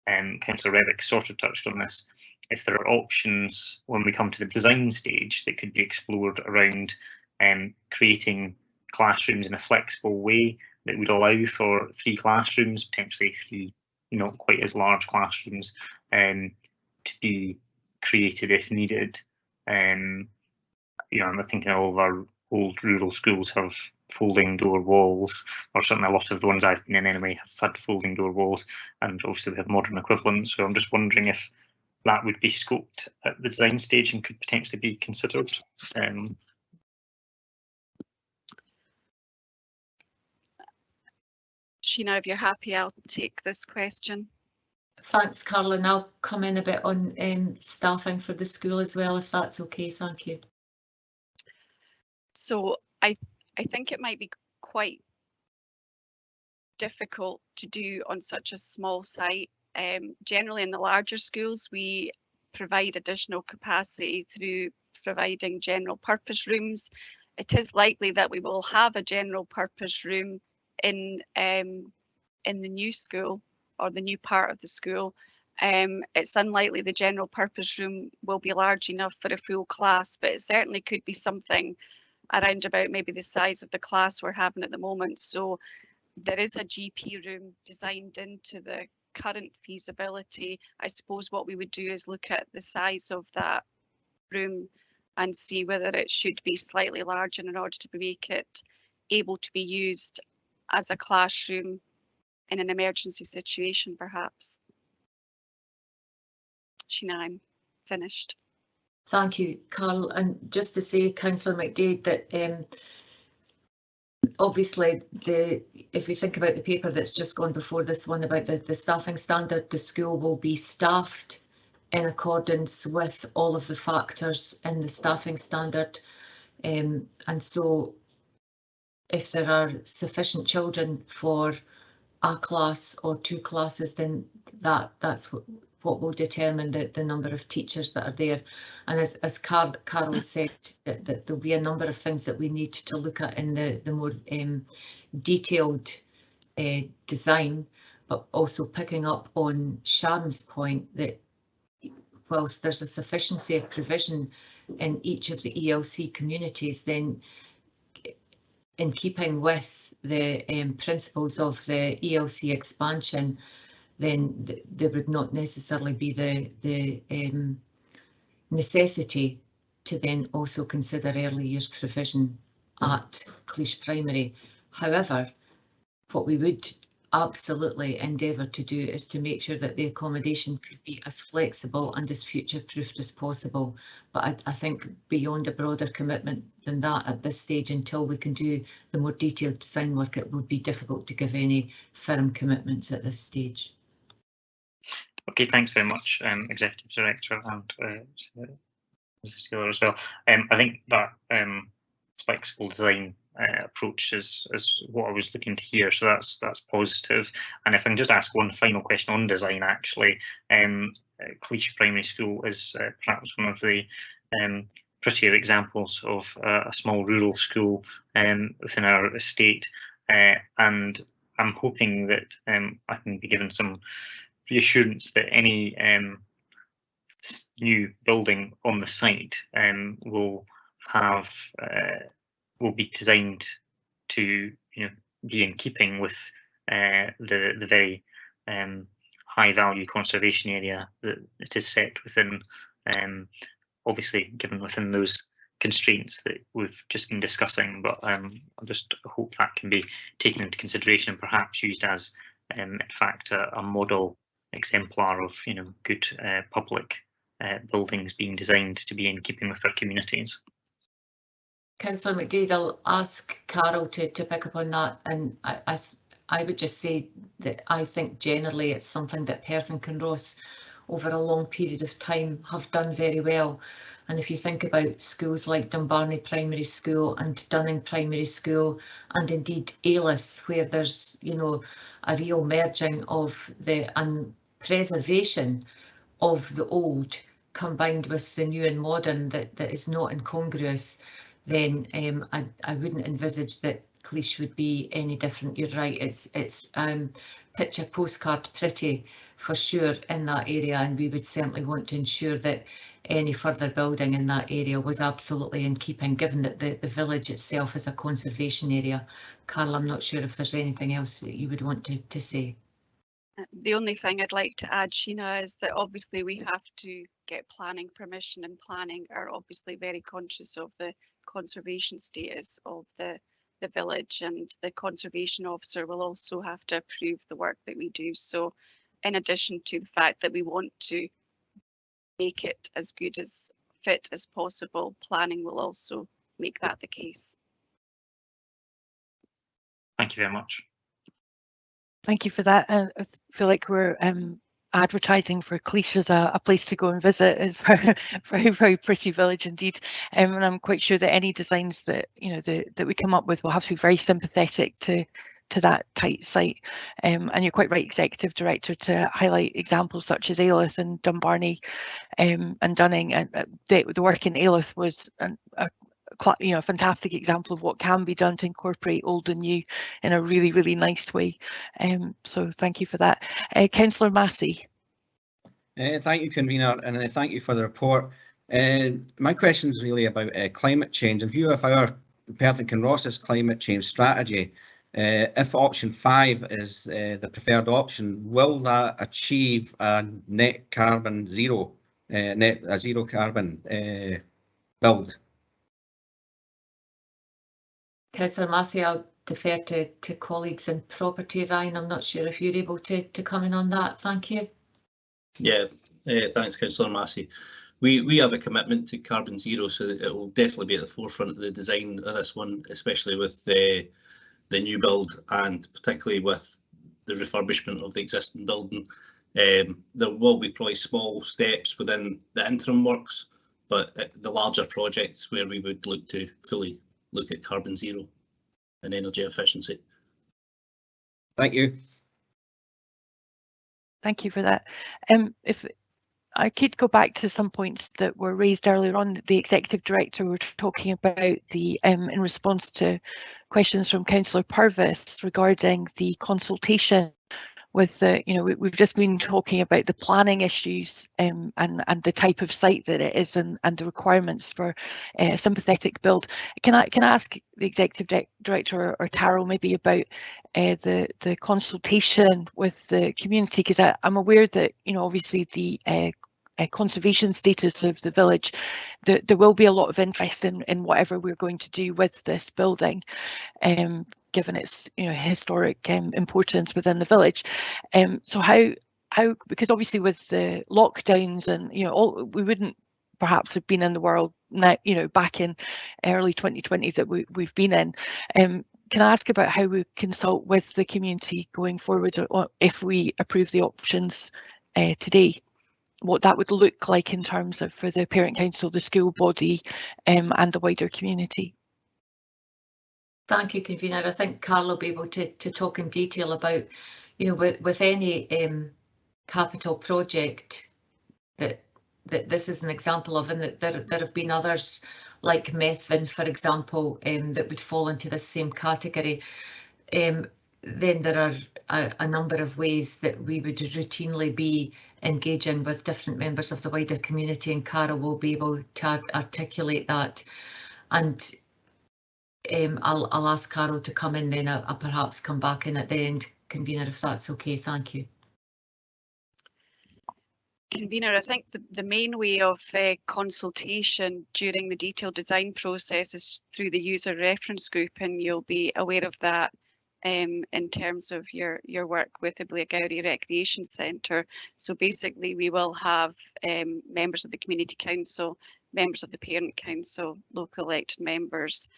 Councillor Revick sort of touched on this, if there are options when we come to the design stage that could be explored around creating classrooms in a flexible way that would allow for 3 classrooms, potentially 3 not quite as large classrooms, to be created if needed. I'm thinking all of our old rural schools have folding door walls, or certainly a lot of the ones I've been in anyway have had folding door walls, and obviously we have modern equivalents. So I'm just wondering if that would be scoped at the design stage and could potentially be considered. Sheena, if you're happy, I'll take this question. Thanks, Carol, and I'll come in a bit on staffing for the school as well, if that's okay. Thank you. So I think it might be quite difficult to do on such a small site. Generally in the larger schools, we provide additional capacity through providing general purpose rooms. It is likely that we will have a general purpose room in the new school or the new part of the school. It's unlikely the general purpose room will be large enough for a full class, but it certainly could be something around about maybe the size of the class we're having at the moment. So there is a GP room designed into the current feasibility. I suppose what we would do is look at the size of that room and see whether it should be slightly larger in order to make it able to be used as a classroom in an emergency situation, perhaps. Sheena, I'm finished. Thank you, Carl. And just to say, Councillor McDade, that obviously if we think about the paper that's just gone before this one about the staffing standard, the school will be staffed in accordance with all of the factors in the staffing standard. And so if there are sufficient children for a class or 2 classes, then that's what will determine the number of teachers that are there. And as Carol said, that there'll be a number of things that we need to look at in the more detailed design, but also picking up on Sharon's point that whilst there's a sufficiency of provision in each of the ELC communities, then in keeping with the principles of the ELC expansion, then there would not necessarily be the necessity to then also consider early years provision at Cleash Primary. However, what we would absolutely endeavour to do is to make sure that the accommodation could be as flexible and as future-proofed as possible. But I think beyond a broader commitment than that at this stage, until we can do the more detailed design work, it would be difficult to give any firm commitments at this stage. Okay, thanks very much, Executive Director and Mrs. Taylor as well. I think that flexible design approach is what I was looking to hear, so that's positive. And if I can just ask one final question on design, actually, Cleash Primary School is perhaps one of the prettier examples of a small rural school within our estate, and I'm hoping that I can be given some reassurance that any new building on the site will be designed to be in keeping with the very high value conservation area that it is set within, obviously given within those constraints that we've just been discussing, but I just hope that can be taken into consideration and perhaps used as in fact a model exemplar of good public buildings being designed to be in keeping with their communities. Councillor McDade, I'll ask Carol to pick up on that, and I would just say that I think generally it's something that Perth and Kinross over a long period of time have done very well. And if you think about schools like Dumbarnie Primary School and Dunning Primary School, and indeed Ailith, where there's a real merging of the preservation of the old combined with the new and modern that is not incongruous, then I wouldn't envisage that Cleash would be any different. You're right, it's picture postcard pretty for sure in that area, and we would certainly want to ensure that any further building in that area was absolutely in keeping, given that the village itself is a conservation area. Carl, I'm not sure if there's anything else that you would want to say. The only thing I'd like to add, Sheena, is that obviously we have to get planning permission, and planning are obviously very conscious of the conservation status of the village, and the conservation officer will also have to approve the work that we do. So in addition to the fact that we want to make it as good as fit as possible, planning will also make that the case. Thank you very much. Thank you for that. I feel like we're advertising for Cleash as a place to go and visit. It's very, very pretty village indeed. And I'm quite sure that any designs that that we come up with will have to be very sympathetic to that tight site. And you're quite right, Executive Director, to highlight examples such as Ailith and Dumbarnie and Dunning. And the work in Ailith was a fantastic example of what can be done to incorporate old and new in a really, really nice way. So thank you for that. Councillor Massey. Thank you, Convener, and thank you for the report. My question is really about climate change. In view of our Perth and Kinross's climate change strategy, if option 5 is the preferred option, will that achieve a net carbon zero, zero carbon build? Councillor Massey, I'll defer to colleagues in property. Ryan, I'm not sure if you're able to come in on that. Thank you. Yeah, thanks, Councillor Massey. We have a commitment to carbon zero, so it will definitely be at the forefront of the design of this one, especially with the new build and particularly with the refurbishment of the existing building. There will be probably small steps within the interim works, but the larger projects where we would look to fully look at carbon zero and energy efficiency. Thank you. Thank you for that. If I could go back to some points that were raised earlier on, the Executive Director were talking about the in response to questions from Councillor Purvis regarding the consultation with the, we've just been talking about the planning issues and the type of site that it is and the requirements for a sympathetic build. Can I ask the Executive Director or Carol maybe about the consultation with the community, because I'm aware that obviously the conservation status of the village, there will be a lot of interest in whatever we're going to do with this building, given its historic importance within the village. So how because obviously with the lockdowns and we wouldn't perhaps have been in the world now back in early 2020 that we've been in. Can I ask about how we consult with the community going forward, or if we approve the options today, what that would look like in terms of for the parent council, the school body and the wider community? Thank you, Convener. I think Carl will be able to talk in detail about, with any capital project that that this is an example of, and that there have been others like Methven, for example, that would fall into this same category. Then there are a number of ways that we would routinely be engaging with different members of the wider community, and Carol will be able to articulate that. And I'll ask Carol to come in, then I'll perhaps come back in at the end, convener, if that's okay. Thank you. Convener, I think the main way of consultation during the detailed design process is through the user reference group, and you'll be aware of that in terms of your work with the Blairgowrie Recreation Centre. So basically we will have members of the Community Council, members of the Parent Council, local elected members,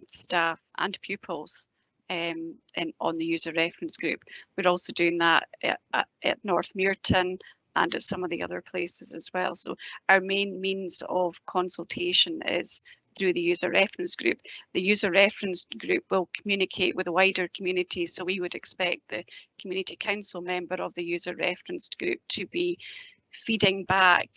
staff and pupils on the user reference group. We're also doing that at North Murton and at some of the other places as well. So our main means of consultation is through the user reference group. The user reference group will communicate with the wider community, so we would expect the Community Council member of the user reference group to be feeding back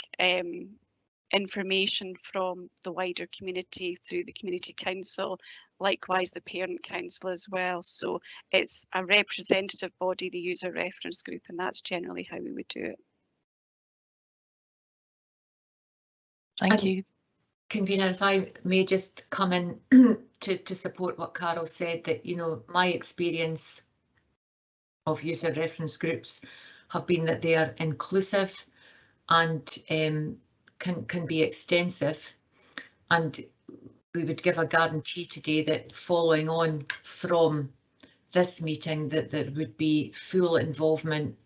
information from the wider community through the Community Council, likewise the Parent Council as well. So it's a representative body, the user reference group, and that's generally how we would do it. Thank you. Convener, if I may just come in to support what Carol said, that, you know, my experience of user reference groups have been that they are inclusive and can be extensive, and we would give a guarantee today that following on from this meeting that there would be full involvement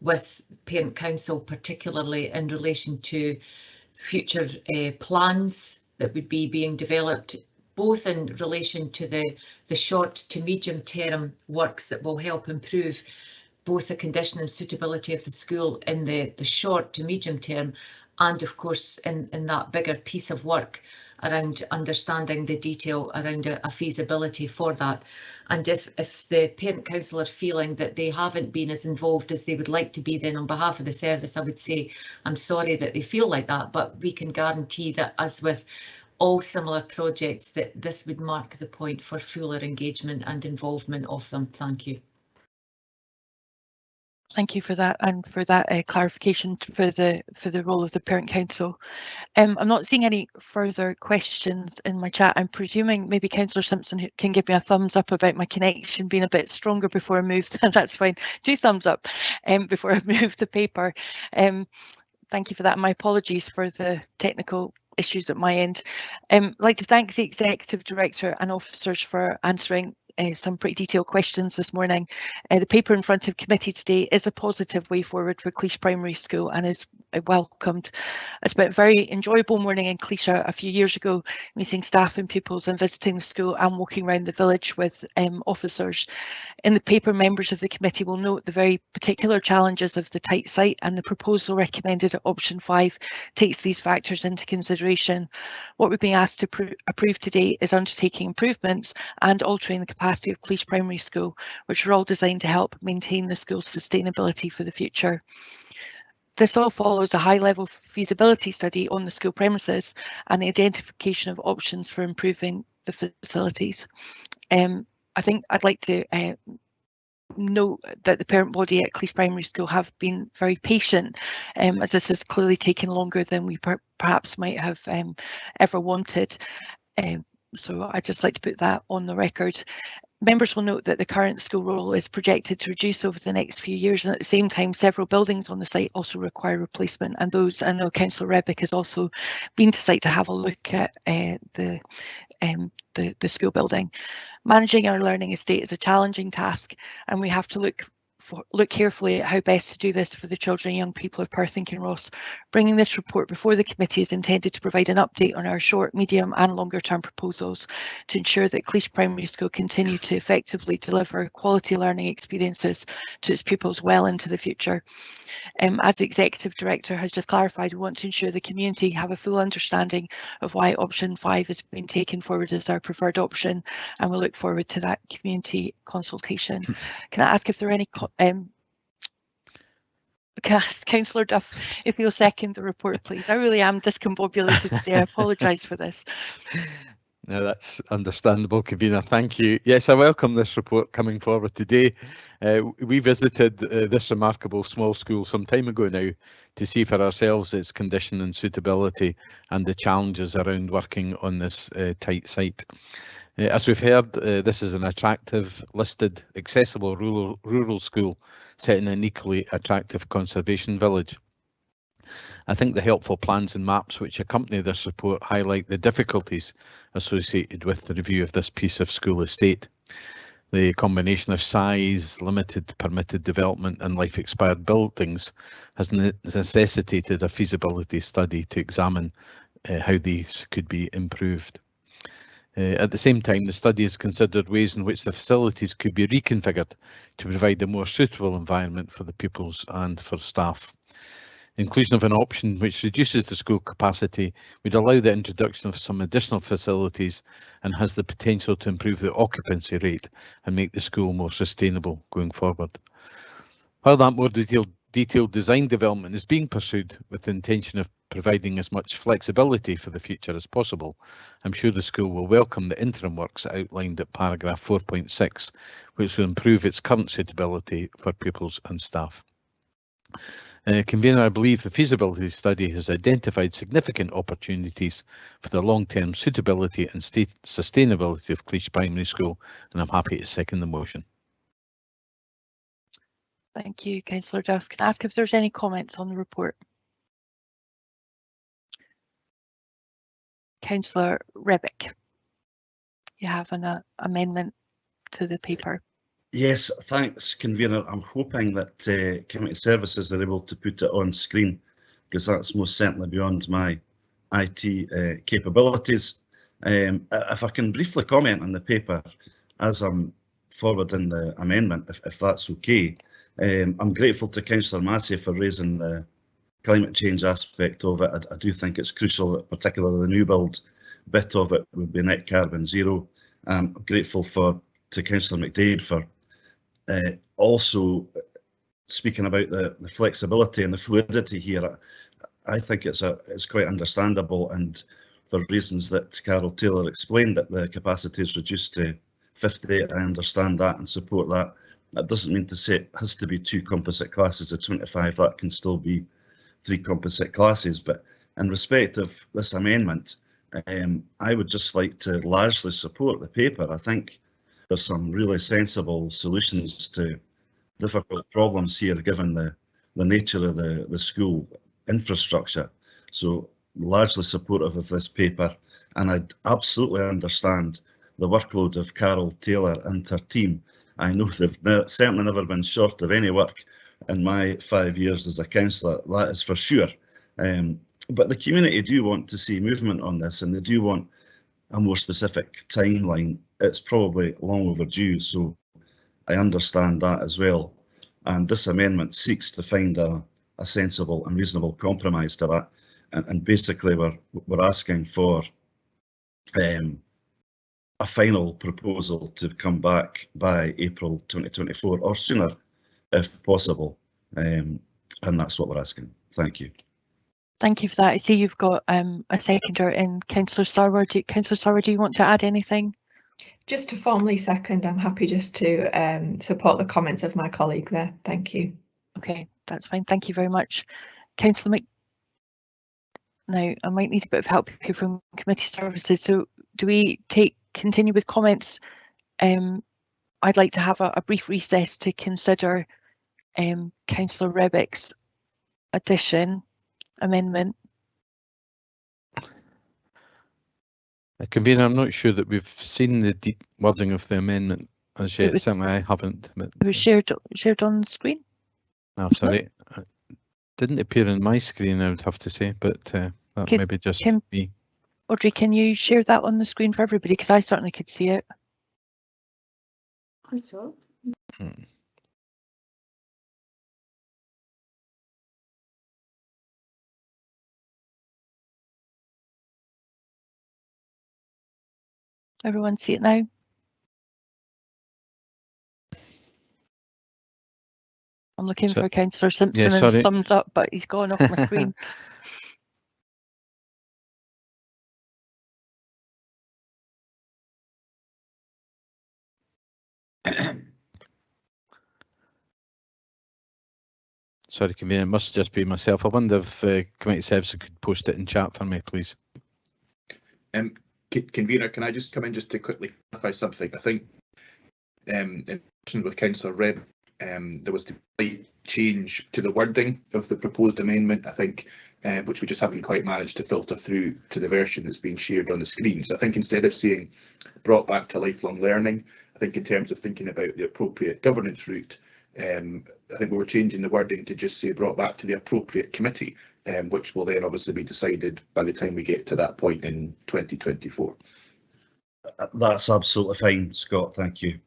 with Parent Council, particularly in relation to future plans that would be being developed, both in relation to the short to medium term works that will help improve both the condition and suitability of the school in the short to medium term, and of course in that bigger piece of work around understanding the detail around a feasibility for that. And if the Parent Council are feeling that they haven't been as involved as they would like to be, then on behalf of the service I would say I'm sorry that they feel like that, but we can guarantee that, as with all similar projects, that this would mark the point for fuller engagement and involvement of them. Thank you. Thank you for that, and for that clarification for the role of the Parent Council. I'm not seeing any further questions in my chat. I'm presuming maybe Councillor Simpson can give me a thumbs up about my connection being a bit stronger before I move. That's fine. 2 thumbs up before I move the paper. Thank you for that. My apologies for the technical issues at my end. I'd like to thank the Executive Director and officers for answering some pretty detailed questions this morning. The paper in front of committee today is a positive way forward for Cleash Primary School and is welcomed. I spent a very enjoyable morning in Cleash a few years ago, meeting staff and pupils and visiting the school and walking around the village with officers. In the paper, members of the committee will note the very particular challenges of the tight site, and the proposal recommended at option 5 takes these factors into consideration. What we're being asked to approve today is undertaking improvements and altering the capacity of Cleash Primary School, which are all designed to help maintain the school's sustainability for the future. This all follows a high-level feasibility study on the school premises and the identification of options for improving the facilities. I think I'd like to note that the parent body at Cleash Primary School have been very patient, as this has clearly taken longer than we perhaps might have ever wanted. So I'd just like to put that on the record. Members will note that the current school roll is projected to reduce over the next few years, and at the same time several buildings on the site also require replacement, and those, I know Councillor Rebick has also been to site to have a look at the school building. Managing our learning estate is a challenging task, and we have to look carefully at how best to do this for the children and young people of Perth and Kinross. Bringing this report before the committee is intended to provide an update on our short, medium and longer term proposals to ensure that Cleash Primary School continue to effectively deliver quality learning experiences to its pupils well into the future. As the Executive Director has just clarified, we want to ensure the community have a full understanding of why option 5 has been taken forward as our preferred option, and we look forward to that community consultation. Can I ask if there are any Councillor Duff if you'll second the report, please. I really am discombobulated today. I apologise for this. No, that's understandable, Convener. Thank you. Yes, I welcome this report coming forward today. We visited this remarkable small school some time ago now to see for ourselves its condition and suitability and the challenges around working on this tight site. As we've heard, this is an attractive, listed, accessible rural school set in an equally attractive conservation village. I think the helpful plans and maps which accompany this report highlight the difficulties associated with the review of this piece of school estate. The combination of size, limited permitted development and life expired buildings has necessitated a feasibility study to examine how these could be improved. At the same time, the study has considered ways in which the facilities could be reconfigured to provide a more suitable environment for the pupils and for staff. The inclusion of an option which reduces the school capacity would allow the introduction of some additional facilities and has the potential to improve the occupancy rate and make the school more sustainable going forward. While that more detailed design development is being pursued with the intention of providing as much flexibility for the future as possible, I'm sure the school will welcome the interim works outlined at paragraph 4.6, which will improve its current suitability for pupils and staff. Convener, I believe the feasibility study has identified significant opportunities for the long-term suitability and sustainability of Cleach Primary School, and I'm happy to second the motion. Thank you, Councillor Duff. Can I ask if there's any comments on the report? Councillor Rebick, you have an amendment to the paper. Yes, thanks, Convener. I'm hoping that Community Services are able to put it on screen, because that's most certainly beyond my IT capabilities. If I can briefly comment on the paper as I'm forwarding the amendment, if that's okay. I'm grateful to Councillor Massey for raising the climate change aspect of it. I do think it's crucial that particularly the new build bit of it would be net carbon zero. I'm grateful to Councillor McDade for also speaking about the flexibility and the fluidity here. I think it's quite understandable, and for reasons that Carol Taylor explained, that the capacity is reduced to 50. I understand that and support that. That doesn't mean to say it has to be 2 composite classes of 25. That can still be 3 composite classes. But in respect of this amendment, I would just like to largely support the paper. I think there's some really sensible solutions to difficult problems here, given the nature of the school infrastructure. So largely supportive of this paper, and I absolutely understand the workload of Carol Taylor and her team. I know they've certainly never been short of any work in my 5 years as a councillor, that is for sure. But the community do want to see movement on this, and they do want a more specific timeline. It's probably long overdue, so I understand that as well. And this amendment seeks to find a sensible and reasonable compromise to that. And basically we're asking for a final proposal to come back by April 2024 or sooner if possible. And that's what we're asking. Thank you. Thank you for that. I see you've got a seconder in Councillor Sarwar. Councillor Sarwar, do you want to add anything? Just to formally second, I'm happy just to support the comments of my colleague there. Thank you. Okay, that's fine. Thank you very much. Councillor Now, I might need a bit of help here from committee services. So do we continue with comments? I'd like to have a brief recess to consider Councillor Rebick's amendment. Convener, I'm not sure that we've seen the deep wording of the amendment as yet. Certainly I haven't. But it was shared on the screen. Oh, sorry. It didn't appear on my screen, I would have to say, but that maybe just me. Audrey, can you share that on the screen for everybody? Because I certainly could see it. I saw. Everyone see it now? I'm looking So- for Councillor Simpson and his sorry. thumbs up, but he's gone off my screen. Sorry, convener, it must just be myself. I wonder if committee services could post it in chat for me, please. Convener, can I just come in just to quickly clarify something? I think in discussion with Councillor Reb, there was a slight change to the wording of the proposed amendment, I think, which we just haven't quite managed to filter through to the version that's being shared on the screen. So I think instead of saying brought back to lifelong learning, I think in terms of thinking about the appropriate governance route, I think we were changing the wording to just say brought back to the appropriate committee, which will then obviously be decided by the time we get to that point in 2024. That's absolutely fine, Scott. Thank you.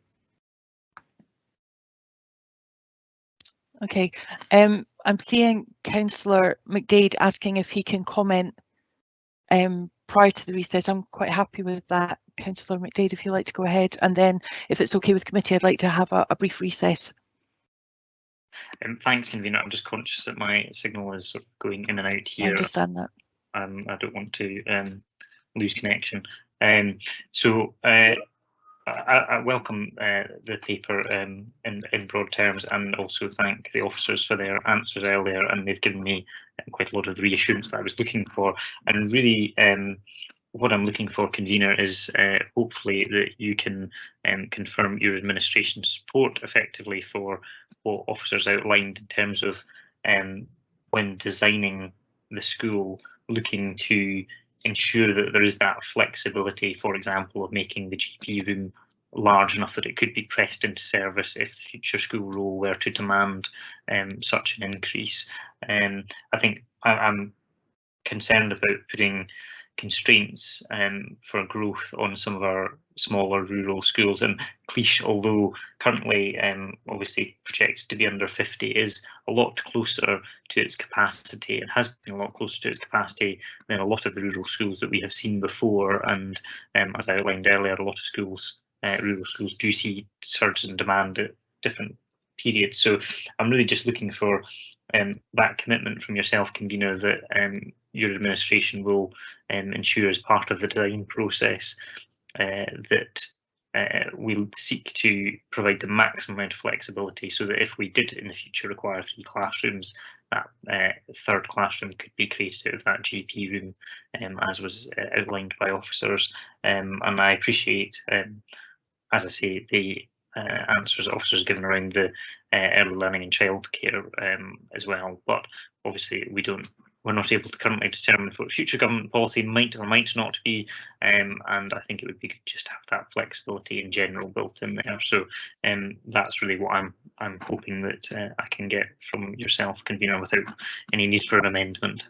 Okay, I'm seeing Councillor McDade asking if he can comment prior to the recess. I'm quite happy with that, Councillor McDade, if you'd like to go ahead, and then if it's okay with committee, I'd like to have a brief recess. Thanks, convener. I'm just conscious that my signal is sort of going in and out here. I understand that. I don't want to lose connection. So I welcome the paper in broad terms, and also thank the officers for their answers earlier, and they've given me quite a lot of the reassurance that I was looking for. And really, what I'm looking for, convener, is hopefully that you can confirm your administration's support effectively for what officers outlined in terms of when designing the school, looking to ensure that there is that flexibility, for example, of making the GP room large enough that it could be pressed into service if future school role were to demand such an increase. I think I'm concerned about putting constraints for growth on some of our smaller rural schools, and Cleash, although currently obviously projected to be under 50, is a lot closer to its capacity. It has been a lot closer to its capacity than a lot of the rural schools that we have seen before, and as I outlined earlier, a lot of schools, rural schools, do see surges in demand at different periods. So I'm really just looking for that commitment from yourself, convener, that your administration will ensure as part of the design process that we'll seek to provide the maximum amount of flexibility, so that if we did in the future require 3 classrooms, that third classroom could be created out of that GP room, as was outlined by officers. And I appreciate, as I say, the answers that officers given around the early learning and childcare as well, but obviously we're not able to currently determine what future government policy might or might not be, and I think it would be good just to have that flexibility in general built in there. So that's really what I'm hoping that I can get from yourself, convener, without any need for an amendment.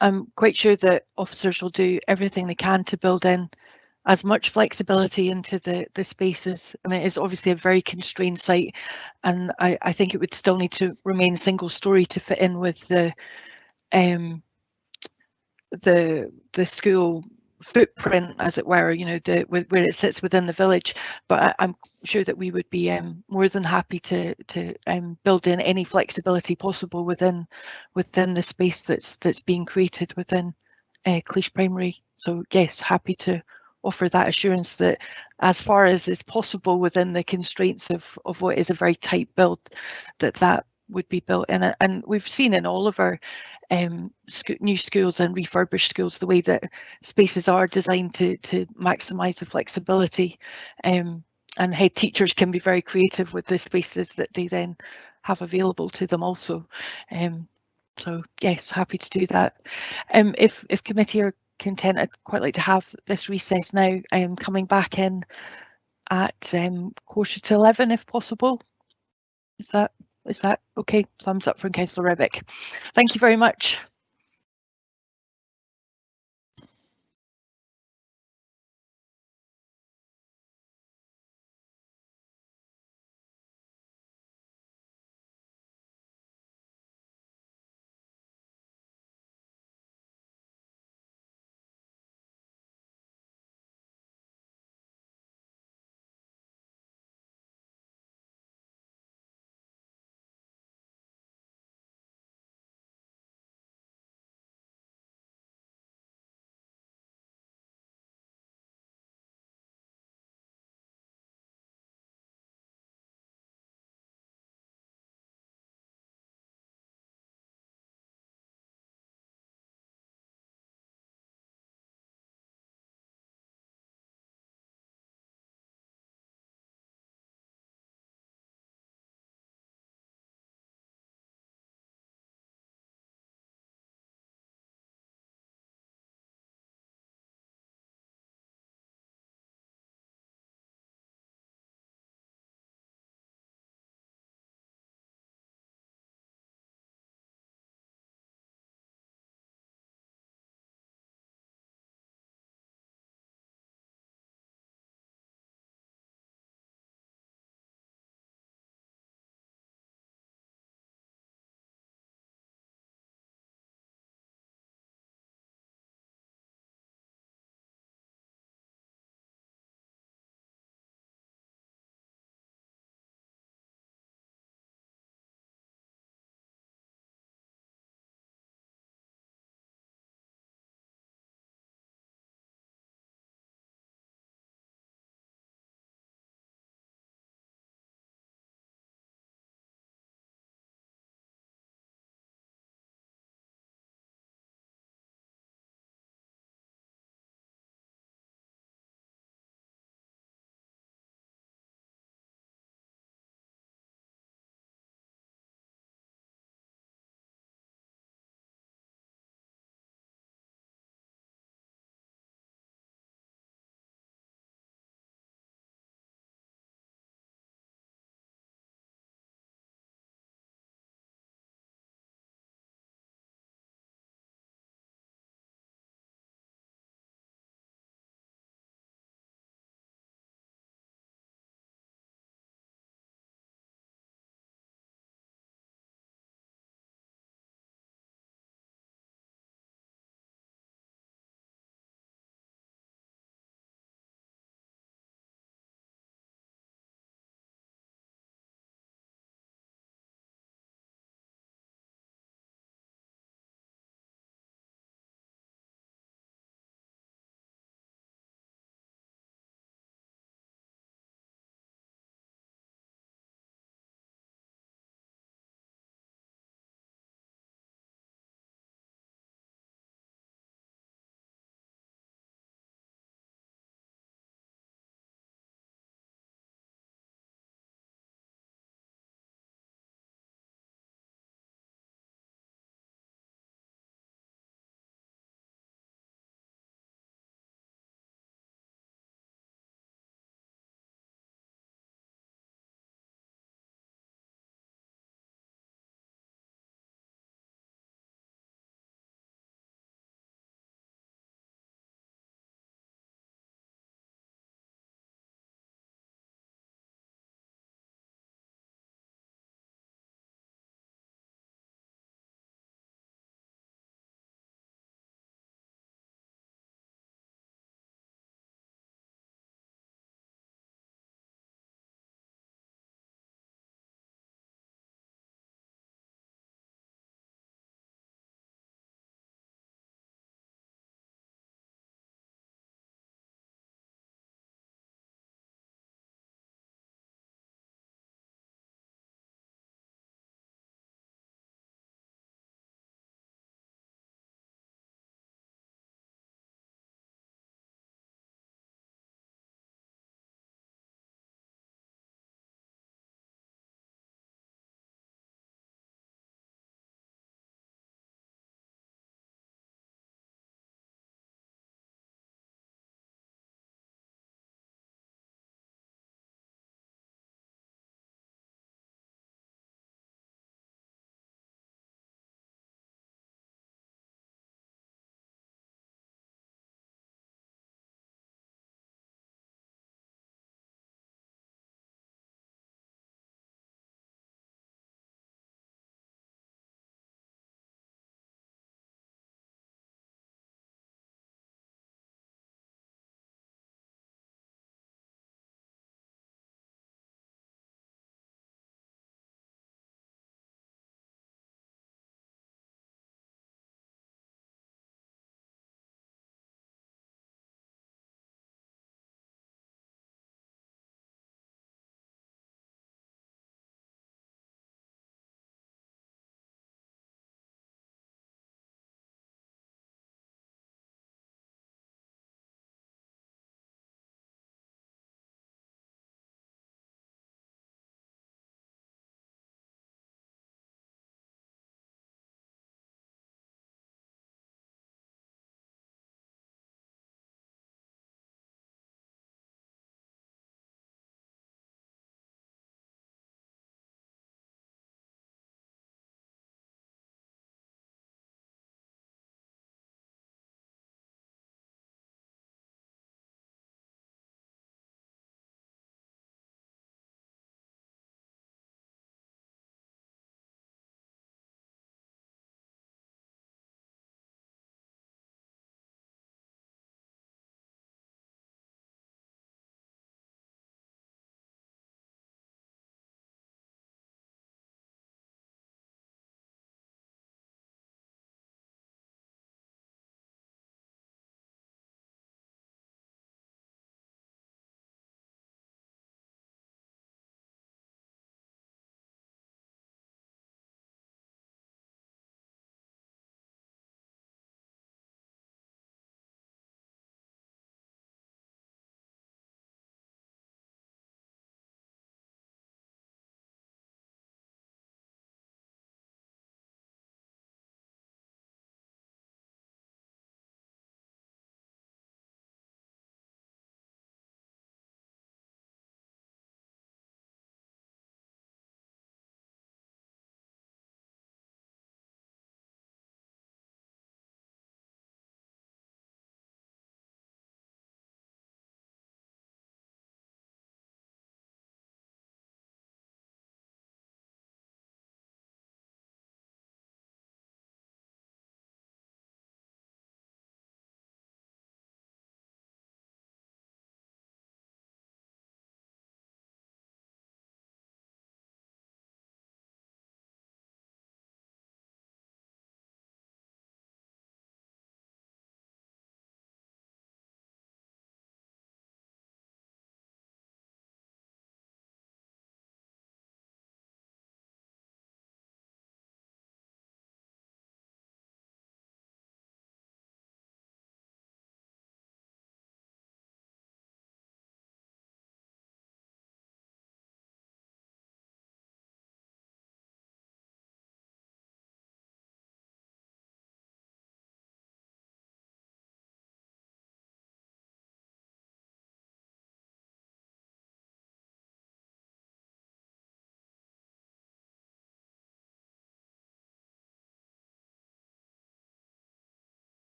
I'm quite sure that officers will do everything they can to build in as much flexibility into the spaces. I mean, it's obviously a very constrained site, and I think it would still need to remain single story to fit in with the school footprint, as it were, you know, where it sits within the village. But I'm sure that we would be more than happy to build in any flexibility possible within the space that's being created within Cleash Primary. So yes, happy to offer that assurance that as far as is possible within the constraints of what is a very tight build, that would be built in it. And we've seen in all of our new schools and refurbished schools the way that spaces are designed to maximise the flexibility, and head teachers can be very creative with the spaces that they then have available to them also. So yes, happy to do that. If committee are content, I'd quite like to have this recess now, coming back in at 11:15 if possible. Is that okay? Thumbs up from Councillor Rebick. Thank you very much.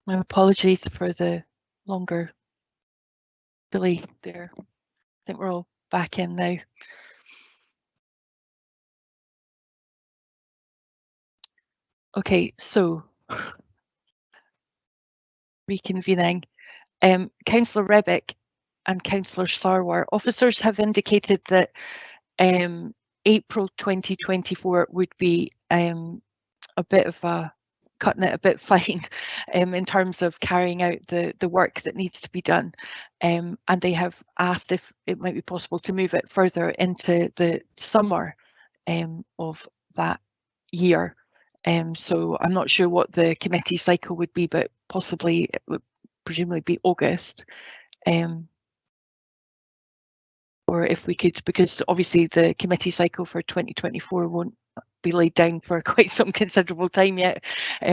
My apologies for the longer delay there. I think we're all back in now. Okay, so reconvening. Councillor Rebick and Councillor Sarwar, officers have indicated that April 2024 would be a bit of a cutting it a bit fine in terms of carrying out the work that needs to be done, and they have asked if it might be possible to move it further into the summer of that year. So I'm not sure what the committee cycle would be, but possibly it would presumably be August. Or if we could, because obviously the committee cycle for 2024 won't be laid down for quite some considerable time yet.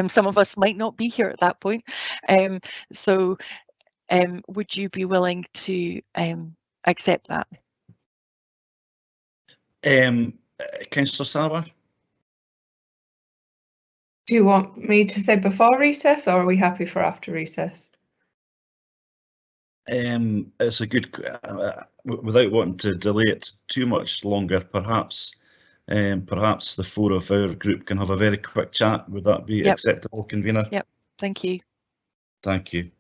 Some of us might not be here at that point. So would you be willing to accept that? Councillor Sarwar? Do you want me to say before recess, or are we happy for after recess? It's a good, without wanting to delay it too much longer, perhaps the four of our group can have a very quick chat. Would that be acceptable, convener? Yep, thank you. Thank you.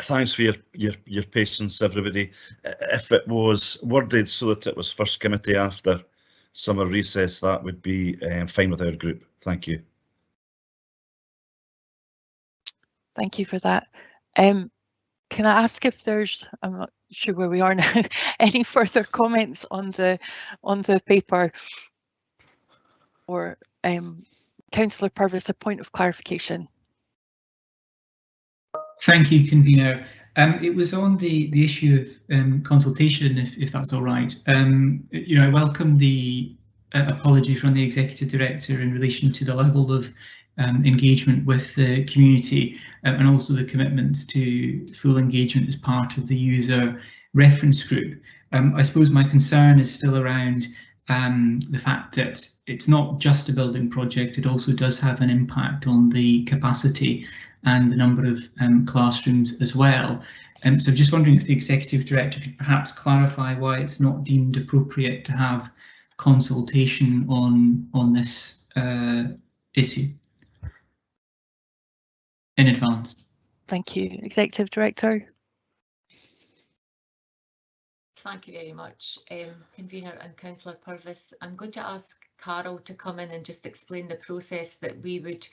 Thanks for your patience, everybody. If it was worded so that it was first committee after summer recess, that would be fine with our group. Thank you. Thank you for that. Can I ask if there's, I'm not sure where we are now, any further comments on the paper? Or Councillor Purvis, a point of clarification. Thank you, convener. It was on the issue of consultation, if that's all right. You know, I welcome the apology from the executive director in relation to the level of engagement with the community, and also the commitments to full engagement as part of the user reference group. I suppose my concern is still around the fact that it's not just a building project, it also does have an impact on the capacity and the number of classrooms as well. So I'm just wondering if the executive director could perhaps clarify why it's not deemed appropriate to have consultation on this issue in advance. Thank you. Executive Director. Thank you very much, Convener and Councillor Purvis. I'm going to ask Carol to come in and just explain the process that we would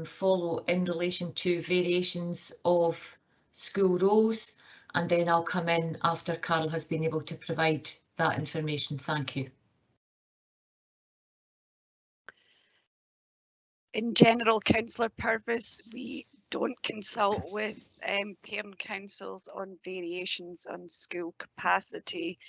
follow in relation to variations of school roles, and then I'll come in after Carol has been able to provide that information. Thank you. In general, Councillor Purvis, we don't consult with parent councils on variations on school capacity.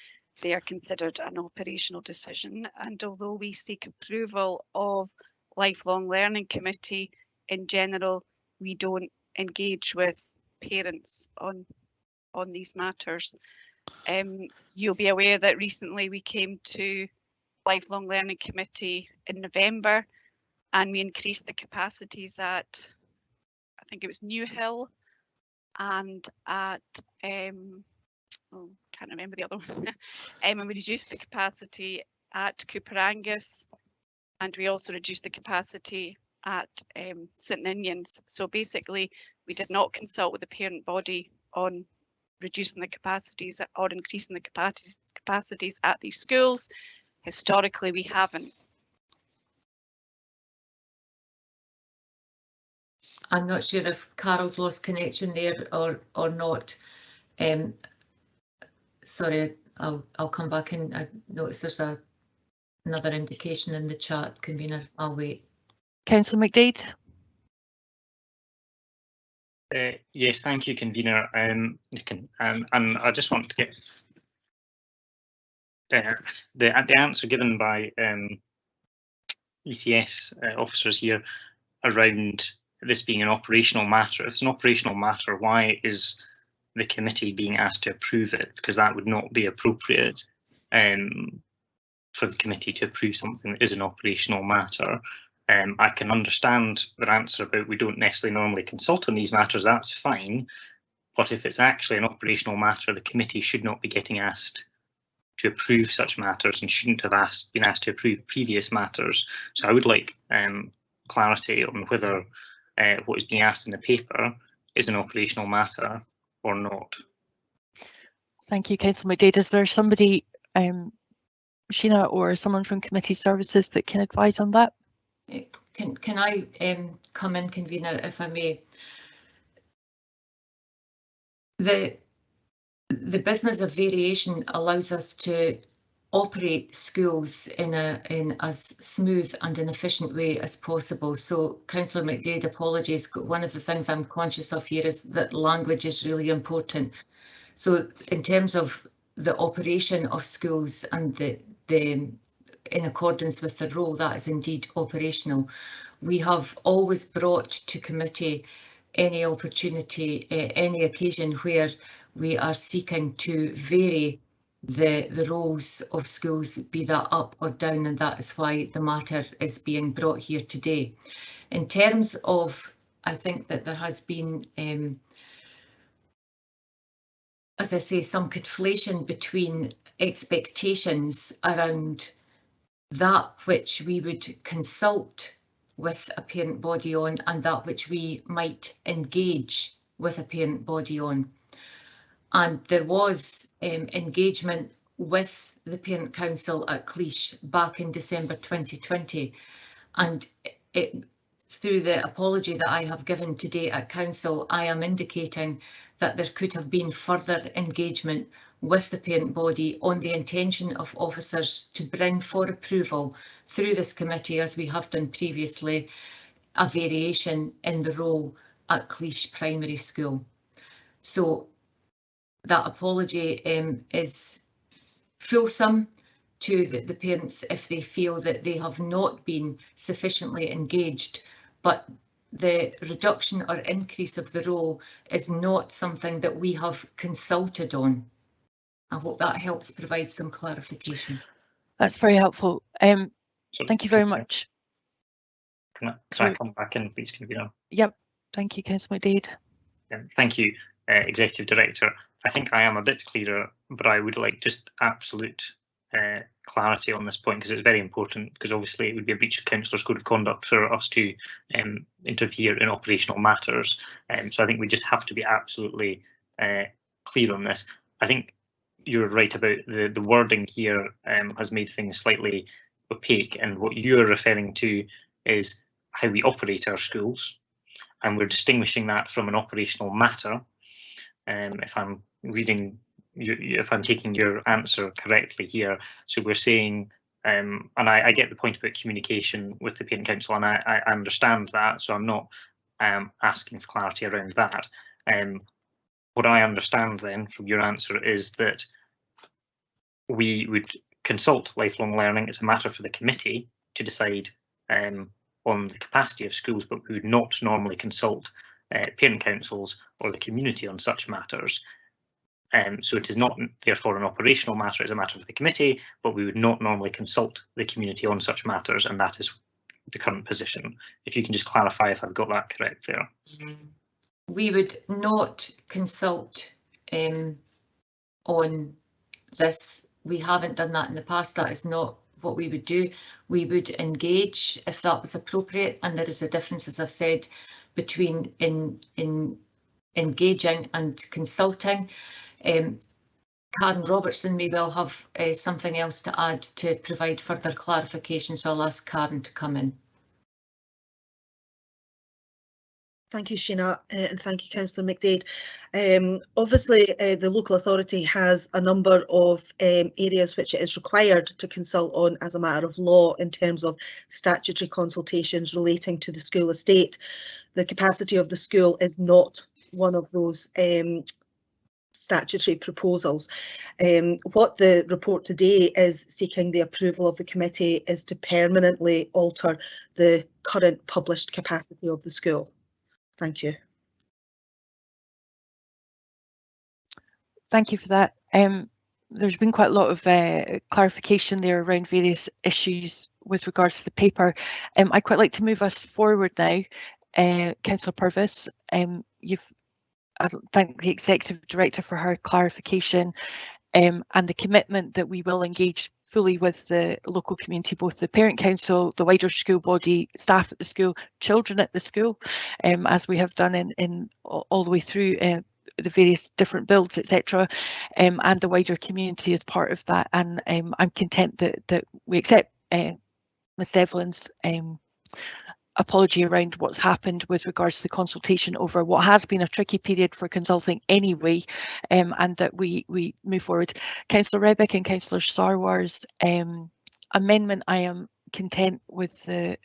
They are considered an operational decision, and although we seek approval of Lifelong Learning Committee, in general, we don't engage with parents on these matters. You'll be aware that recently we came to Lifelong Learning Committee in November, and we increased the capacities at, I think it was New Hill, and at, can't remember the other one, and we reduced the capacity at Cooperangus, and we also reduced the capacity at St Ninians. So basically, we did not consult with the parent body on reducing the capacities or increasing the capacities at these schools. Historically, we haven't. I'm not sure if Carol's lost connection there or not. Sorry, I'll come back in. I notice there's another indication in the chat, Convener. I'll wait. Councillor McDade. Yes, thank you, Convener. And I just want to get the answer given by ECS officers here around this being an operational matter. If it's an operational matter, why is the committee being asked to approve it? Because that would not be appropriate for the committee to approve something that is an operational matter. I can understand the answer about we don't necessarily normally consult on these matters, that's fine. But if it's actually an operational matter, the committee should not be getting asked to approve such matters and shouldn't have been asked to approve previous matters. So I would like clarity on whether what is being asked in the paper is an operational matter or not. Thank you, Councillor McDade. Is there somebody, Sheena or someone from Committee Services, that can advise on that? Can I come in, Convener, if I may? The business of variation allows us to operate schools in as smooth and an efficient way as possible. So, Councillor McDade, apologies. One of the things I'm conscious of here is that language is really important. So, in terms of the operation of schools and the in accordance with the role, that is indeed operational. We have always brought to committee any opportunity, any occasion where we are seeking to vary the roles of schools, be that up or down, and that is why the matter is being brought here today. In terms of, I think that there has been, as I say, some conflation between expectations around that which we would consult with a parent body on and that which we might engage with a parent body on. And there was engagement with the Parent Council at Cleash back in December 2020. And through the apology that I have given today at Council, I am indicating that there could have been further engagement with the parent body on the intention of officers to bring for approval through this committee, as we have done previously, a variation in the role at Cleash Primary School. So that apology is fulsome to the parents if they feel that they have not been sufficiently engaged, but the reduction or increase of the role is not something that we have consulted on. I hope that helps provide some clarification. That's very helpful. Thank you very much. Can I come back in, please, Convener? Yep. Thank you, Councillor McDade. Thank you, Executive Director. I think I am a bit clearer, but I would like just absolute clarity on this point, because it's very important, because obviously it would be a breach of councillors' code of conduct for us to interfere in operational matters. So I think we just have to be absolutely clear on this. I think you're right about the wording here has made things slightly opaque, and what you're referring to is how we operate our schools, and we're distinguishing that from an operational matter. If I'm reading, if I'm taking your answer correctly here, so we're saying, and I get the point about communication with the parent council, and I understand that, so I'm not asking for clarity around that. What I understand then from your answer is that we would consult lifelong learning. It's a matter for the committee to decide on the capacity of schools, but we would not normally consult parent councils or the community on such matters. So it is not therefore an operational matter, it's a matter for the committee, but we would not normally consult the community on such matters, and that is the current position. If you can just clarify if I've got that correct there. We would not consult on this. We haven't done that in the past. That is not what we would do. We would engage if that was appropriate, and there is a difference, as I've said, between engaging and consulting. Karen Robertson may well have something else to add to provide further clarification, so I'll ask Karen to come in. Thank you, Sheena, and thank you, Councillor McDade. Obviously, the local authority has a number of areas which it is required to consult on as a matter of law in terms of statutory consultations relating to the school estate. The capacity of the school is not one of those statutory proposals. What the report today is seeking the approval of the committee is to permanently alter the current published capacity of the school. Thank you. Thank you for that. There's been quite a lot of clarification there around various issues with regards to the paper. I'd quite like to move us forward now. Councillor Purvis, I thank the Executive Director for her clarification and the commitment that we will engage fully with the local community, both the parent council, the wider school body, staff at the school, children at the school, as we have done in all the way through the various different builds, etc., and the wider community as part of that. And I'm content that we accept Ms Devlin's apology around what's happened with regards to the consultation over what has been a tricky period for consulting anyway, and that we move forward. Councillor Rebick and Councillor Sarwar's amendment, I am content with the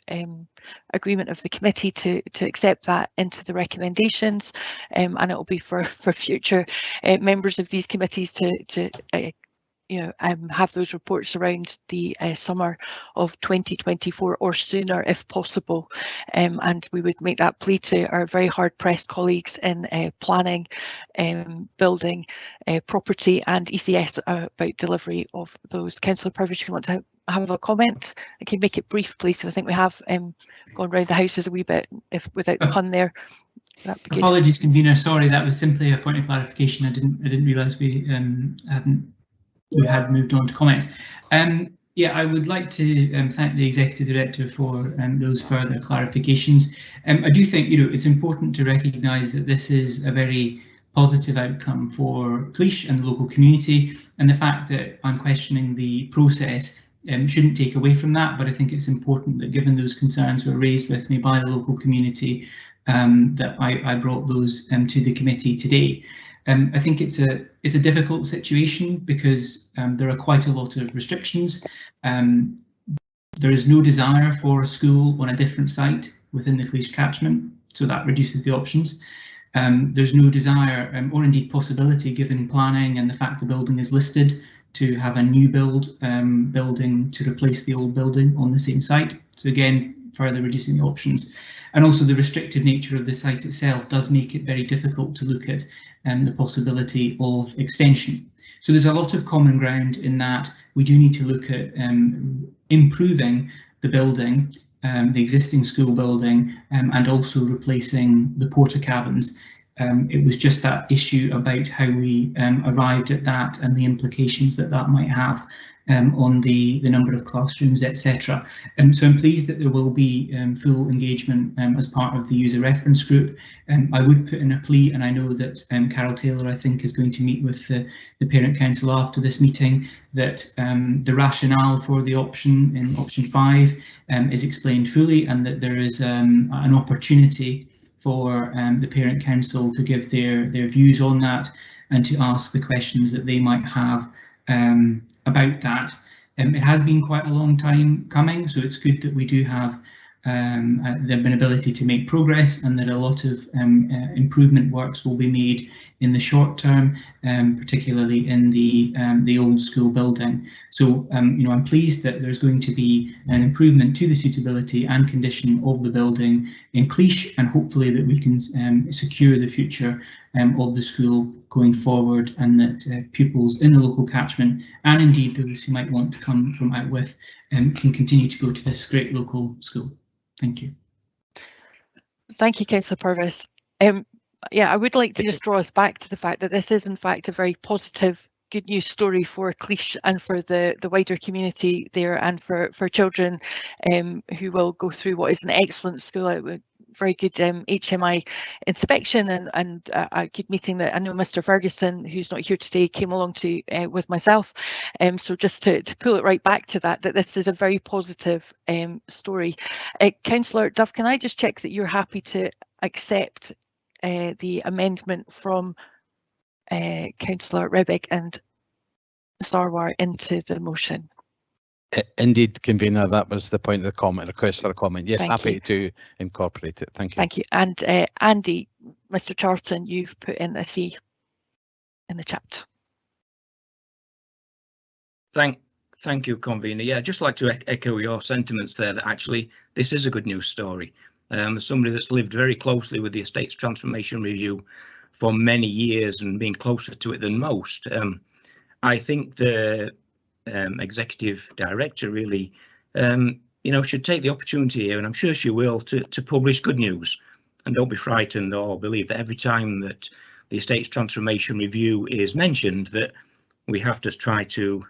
agreement of the committee to accept that into the recommendations, and it will be for future members of these committees to have those reports around the summer of 2024 or sooner if possible, and we would make that plea to our very hard-pressed colleagues in planning, building, property and ECS about delivery of those. Councillor Purvis, if you want to have a comment, I can make it brief, please, because I think we have gone round the houses a wee bit, if without pun there. Apologies, convener. Sorry, that was simply a point of clarification. I didn't realise we had moved on to comments. Yeah, I would like to thank the Executive Director for those further clarifications. I do think it's important to recognise that this is a very positive outcome for Cleash and the local community, and the fact that I'm questioning the process shouldn't take away from that. But I think it's important that, given those concerns were raised with me by the local community, that I brought those to the committee today. I think it's a difficult situation because there are quite a lot of restrictions. There is no desire for a school on a different site within the Cleash catchment, so that reduces the options. There's no desire or indeed possibility, given planning and the fact the building is listed, to have a new building to replace the old building on the same site. So again, further reducing the options. And also the restricted nature of the site itself does make it very difficult to look at the possibility of extension. So there's a lot of common ground in that we do need to look at improving the building, the existing school building, and also replacing the porter cabins. It was just that issue about how we arrived at that and the implications that might have on the number of classrooms, etc. So I'm pleased that there will be full engagement as part of the user reference group. I would put in a plea, and I know that Carol Taylor, I think, is going to meet with the Parent Council after this meeting, that the rationale for the option in option 5 is explained fully, and that there is an opportunity for the Parent Council to give their views on that and to ask the questions that they might have about that. It has been quite a long time coming, so it's good that we do have the ability to make progress, and that a lot of improvement works will be made in the short term, particularly in the old school building. So I'm pleased that there's going to be an improvement to the suitability and condition of the building in Cleash, and hopefully that we can secure the future of the school going forward, and that pupils in the local catchment, and indeed those who might want to come from out with, can continue to go to this great local school. Thank you. Thank you, Councillor Purvis. Yeah, I would like to just draw us back to the fact that this is in fact a very positive, good news story for Cleash and for the wider community there, and for children who will go through what is an excellent school, very good HMI inspection, and a good meeting that I know Mr Ferguson, who's not here today, came along to with myself. So just to pull it right back to that this is a very positive story. Councillor Duff, can I just check that you're happy to accept the amendment from Councillor Rebick and Sarwar into the motion? Indeed, convener, that was the point of the comment, request for a comment. Yes, happy to incorporate it. Thank you. Thank you. And Andy, Mr Charlton, you've put in a C in the chat. Thank you, convener. Yeah, I'd just like to echo your sentiments there, that actually this is a good news story. As somebody that's lived very closely with the Estates Transformation Review for many years and been closer to it than most, I think the executive director really, should take the opportunity here, and I'm sure she will, to publish good news. And don't be frightened or believe that every time that the Estates Transformation Review is mentioned that we have to try to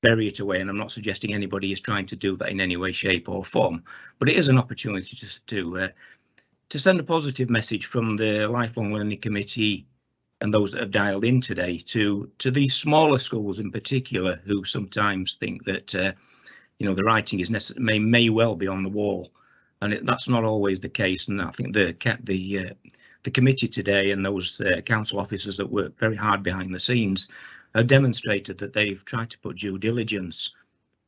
bury it away, and I'm not suggesting anybody is trying to do that in any way, shape or form, but it is an opportunity to send a positive message from the Lifelong Learning Committee and those that have dialed in today to these smaller schools in particular, who sometimes think that the writing is may well be on the wall, and that's not always the case. And I think the committee today and those council officers that work very hard behind the scenes have demonstrated that they've tried to put due diligence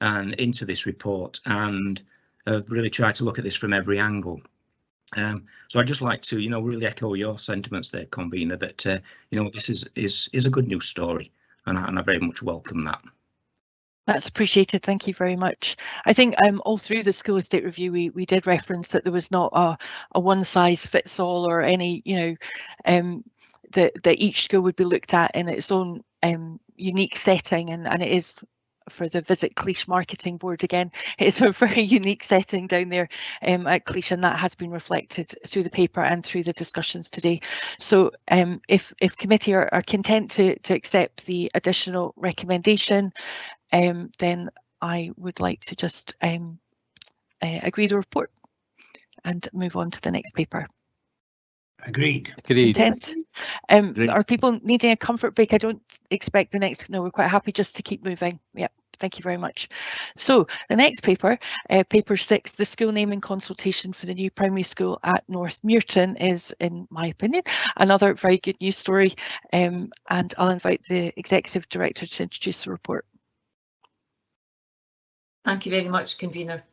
into this report, and have really tried to look at this from every angle. So I'd just like to, really echo your sentiments there, convener, that this is a good news story, and I very much welcome that. That's appreciated. Thank you very much. I think all through the school estate review, we did reference that there was not a one size fits all, or any, that each school would be looked at in its own unique setting, and it is, for the Visit Cleash Marketing Board again, it's a very unique setting down there at Cleash, and that has been reflected through the paper and through the discussions today. So if committee are content to accept the additional recommendation, then I would like to just agree the report and move on to the next paper. Agreed. Content. Are people needing a comfort break? I don't expect the next. No, we're quite happy just to keep moving. Yep. Thank you very much. So the next paper, paper 6, the school naming consultation for the new primary school at North Murton, is, in my opinion, another very good news story. And I'll invite the Executive Director to introduce the report. Thank you very much, convener.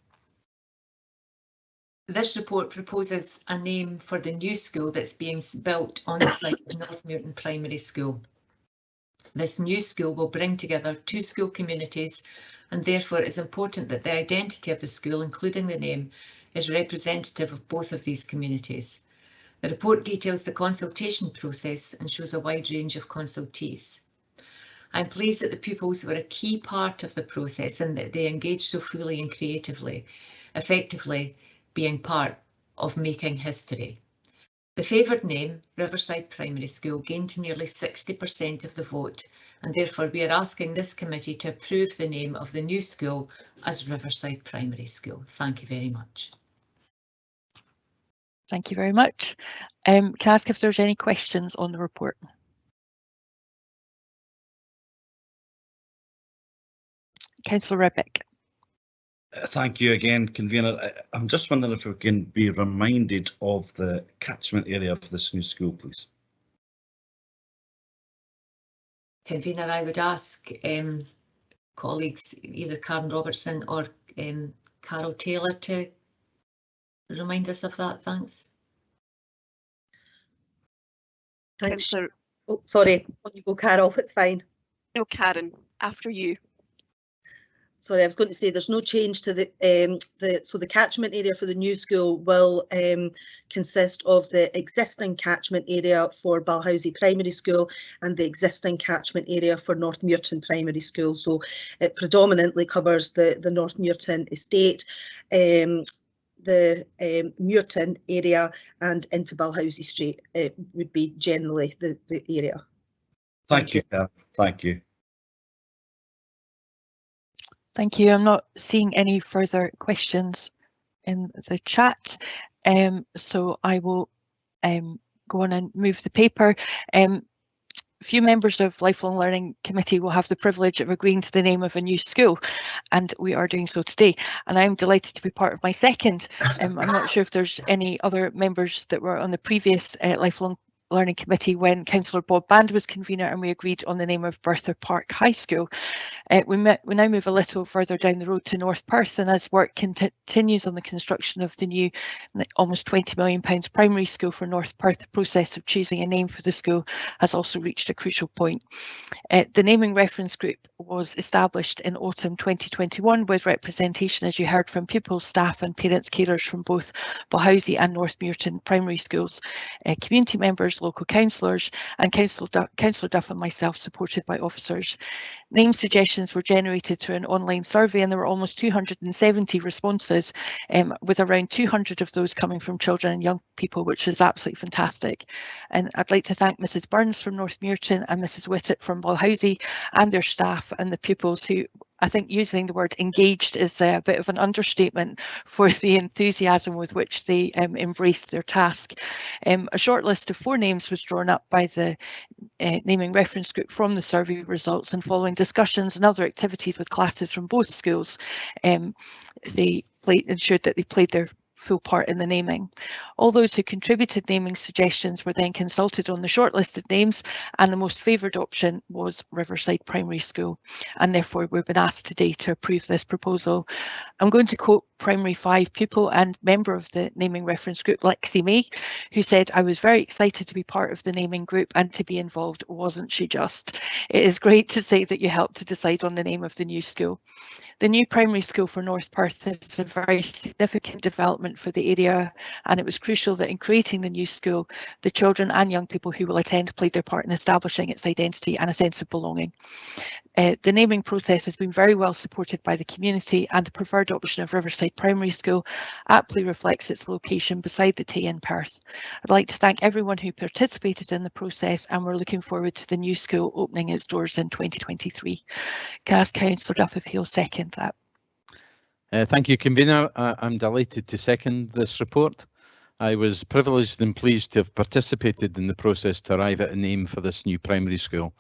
This report proposes a name for the new school that's being built on the site of North Murton Primary School. This new school will bring together two school communities, and therefore it is important that the identity of the school, including the name, is representative of both of these communities. The report details the consultation process and shows a wide range of consultees. I'm pleased that the pupils were a key part of the process and that they engaged so fully and creatively, effectively being part of making history. The favoured name, Riverside Primary School, gained nearly 60% of the vote and therefore we are asking this committee to approve the name of the new school as Riverside Primary School. Thank you very much. Thank you very much. Can I ask if there's any questions on the report? Councillor Ribbick. Thank you again, Convener. I'm just wondering if we can be reminded of the catchment area of this new school, please. Convener, I would ask colleagues, either Karen Robertson or Carol Taylor, to remind us of that. Thanks. Thanks. Oh, sorry, on you go, Carol. It's fine. No, Karen, after you. Sorry, I was going to say there's no change to so the catchment area for the new school will consist of the existing catchment area for Balhousie Primary School and the existing catchment area for North Murton Primary School. So it predominantly covers the North Murton estate, the Murton area, and into Balhousie Street. It would be generally the area. Thank you, Carol. Thank you. Thank you. I'm not seeing any further questions in the chat, so I will go on and move the paper. Few members of Lifelong Learning Committee will have the privilege of agreeing to the name of a new school, and we are doing so today. And I'm delighted to be part of my second. I'm not sure if there's any other members that were on the previous Lifelong Learning Committee when Councillor Bob Band was convener and we agreed on the name of Bertha Park High School. We now move a little further down the road to North Perth, and as work continues on the construction of the new almost £20 million primary school for North Perth, the process of choosing a name for the school has also reached a crucial point. The naming reference group was established in autumn 2021 with representation, as you heard, from pupils, staff and parents carers from both Balhousie and North Murton primary schools, community members, local councillors and Councillor Duff and myself, supported by officers. Name suggestions were generated through an online survey and there were almost 270 responses, with around 200 of those coming from children and young people, which is absolutely fantastic. And I'd like to thank Mrs Burns from North Murton and Mrs Whittet from Balhousie and their staff and the pupils who, I think using the word engaged is a bit of an understatement for the enthusiasm with which they embraced their task. A short list of 4 names was drawn up by the naming reference group from the survey results, and following discussions and other activities with classes from both schools, they ensured that they played their full part in the naming. All those who contributed naming suggestions were then consulted on the shortlisted names, and the most favoured option was Riverside Primary School, and therefore we've been asked today to approve this proposal. I'm going to quote Primary 5 pupil and member of the naming reference group, Lexi May, who said, "I was very excited to be part of the naming group and to be involved, wasn't she just? It is great to say that you helped to decide on the name of the new school." The new primary school for North Perth is a very significant development for the area, and it was crucial that in creating the new school, the children and young people who will attend played their part in establishing its identity and a sense of belonging. The naming process has been very well supported by the community, and the preferred option of Riverside Primary School aptly reflects its location beside the Tay in Perth. I'd like to thank everyone who participated in the process, and we're looking forward to the new school opening its doors in 2023. Can I ask Councillor Duff if he'll second that? Thank you, Convener. I'm delighted to second this report. I was privileged and pleased to have participated in the process to arrive at a name for this new primary school.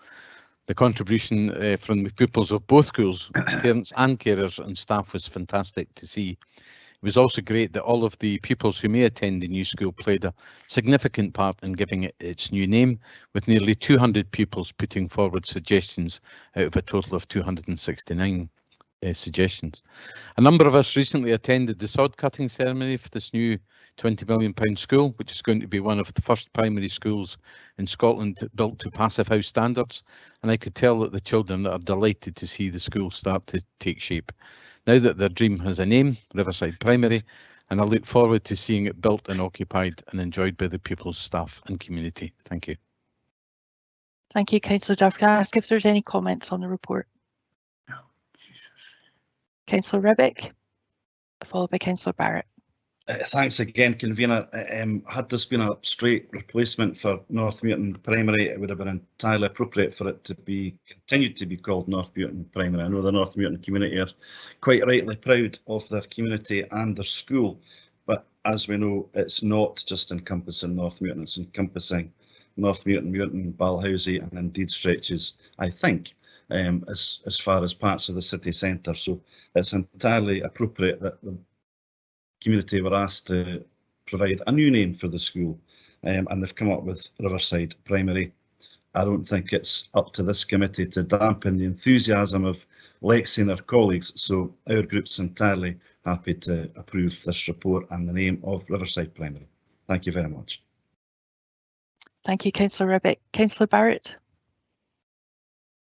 The contribution from the pupils of both schools, parents and carers and staff, was fantastic to see. It was also great that all of the pupils who may attend the new school played a significant part in giving it its new name, with nearly 200 pupils putting forward suggestions out of a total of 269 suggestions. A number of us recently attended the sod cutting ceremony for this new £20 million school, which is going to be one of the first primary schools in Scotland built to Passive House standards, and I could tell that the children are delighted to see the school start to take shape. Now that their dream has a name, Riverside Primary, and I look forward to seeing it built and occupied and enjoyed by the pupils, staff and community. Thank you. Thank you, Councillor Duff. Can I ask if there's any comments on the report? Councillor Ribbick, followed by Councillor Barrett. Thanks again, convener. Had this been a straight replacement for North Murton Primary, it would have been entirely appropriate for it to be continued to be called North Murton Primary. I know the North Murton community are quite rightly proud of their community and their school, but as we know, it's not just encompassing North Murton, it's encompassing North Murton, Murton, Balhousie, and indeed stretches, I think, as far as parts of the city centre. So it's entirely appropriate that the community were asked to provide a new name for the school, and they've come up with Riverside Primary. I don't think it's up to this committee to dampen the enthusiasm of Lexi and her colleagues, so our group's entirely happy to approve this report and the name of Riverside Primary. Thank you very much. Thank you, Councillor Ribbick. Councillor Barrett.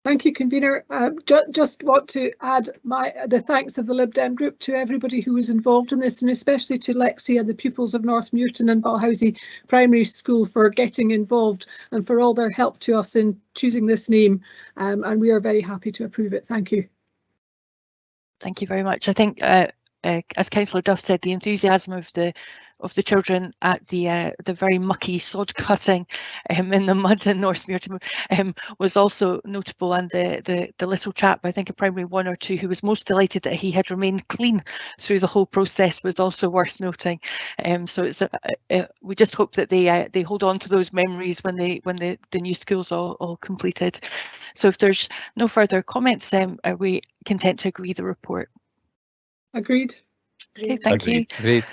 Thank you, convener. Just want to add the thanks of the Lib Dem group to everybody who was involved in this, and especially to Lexi and the pupils of North Murton and Balhousie Primary School for getting involved and for all their help to us in choosing this name. And we are very happy to approve it. Thank you. Thank you very much. I think, as Councillor Duff said, the enthusiasm of the children at the very mucky sod cutting in the mud in North Murton was also notable, and the little chap, I think a primary 1 or 2, who was most delighted that he had remained clean through the whole process was also worth noting. So it's we just hope that they hold on to those memories when the new school's all completed. So if there's no further comments, are we content to agree the report? Agreed. Okay, thank you. Agreed.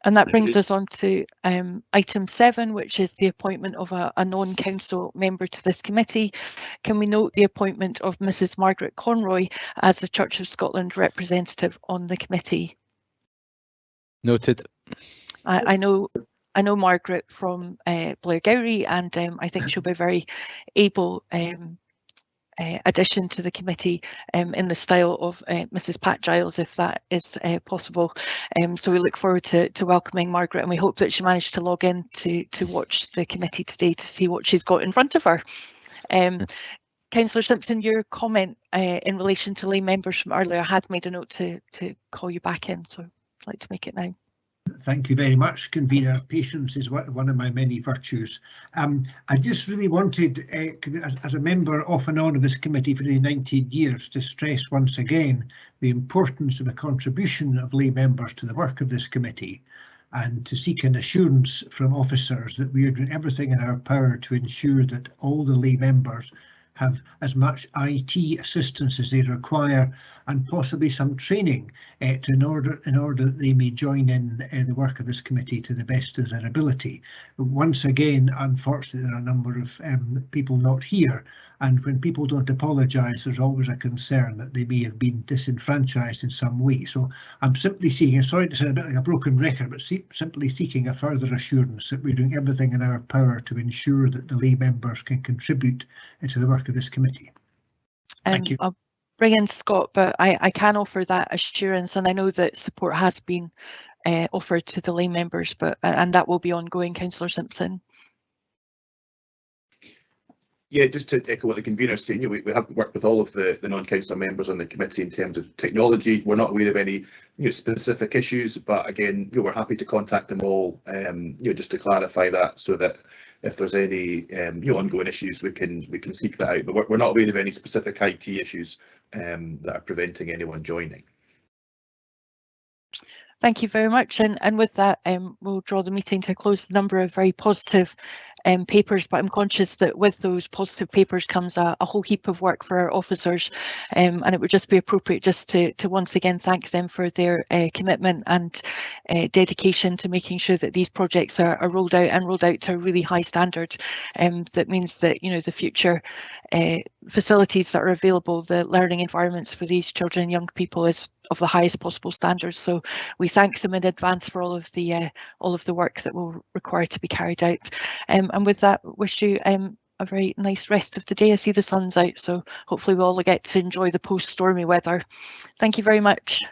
And that brings us on to item 7, which is the appointment of a non-council member to this committee. Can we note the appointment of Mrs. Margaret Conroy as the Church of Scotland representative on the committee? Noted. I know Margaret from Blairgowrie, and I think she'll be very able addition to the committee in the style of Mrs. Pat Giles, if that is possible. So we look forward to welcoming Margaret, and we hope that she managed to log in to watch the committee today to see what she's got in front of her. Councillor Simpson, your comment in relation to lay members from earlier, I had made a note to call you back in, so I'd like to make it now. Thank you very much, convener. Patience is one of my many virtues. I just really wanted, as a member off and on of this committee for nearly 19 years, to stress once again the importance of a contribution of lay members to the work of this committee, and to seek an assurance from officers that we are doing everything in our power to ensure that all the lay members have as much IT assistance as they require, and possibly some training in order that they may join in the work of this committee to the best of their ability. Once again, unfortunately, there are a number of people not here, and when people don't apologise, there's always a concern that they may have been disenfranchised in some way. So I'm simply seeking, sorry to sound a bit like a broken record, but simply seeking a further assurance that we're doing everything in our power to ensure that the lay members can contribute to the work of this committee. Thank you. I'll bring in Scott, but I can offer that assurance, and I know that support has been offered to the lay members, and that will be ongoing. Councillor Simpson. Yeah, just to echo what the convener is saying, we have worked with all of the non-council members on the committee in terms of technology. We're not aware of any specific issues, but again, we're happy to contact them all, just to clarify that, so that if there's any ongoing issues, we can seek that out. But we're not aware of any specific IT issues that are preventing anyone joining. Thank you very much, and with that we'll draw the meeting to a close. A number of very positive papers, but I'm conscious that with those positive papers comes a whole heap of work for our officers, and it would just be appropriate just to once again thank them for their commitment and dedication to making sure that these projects are rolled out to a really high standard. That means that the future facilities that are available, the learning environments for these children and young people is of the highest possible standards. So we thank them in advance for all of the work that will require to be carried out. And with that, wish you a very nice rest of the day. I see the sun's out, so hopefully we'll all get to enjoy the post-stormy weather. Thank you very much.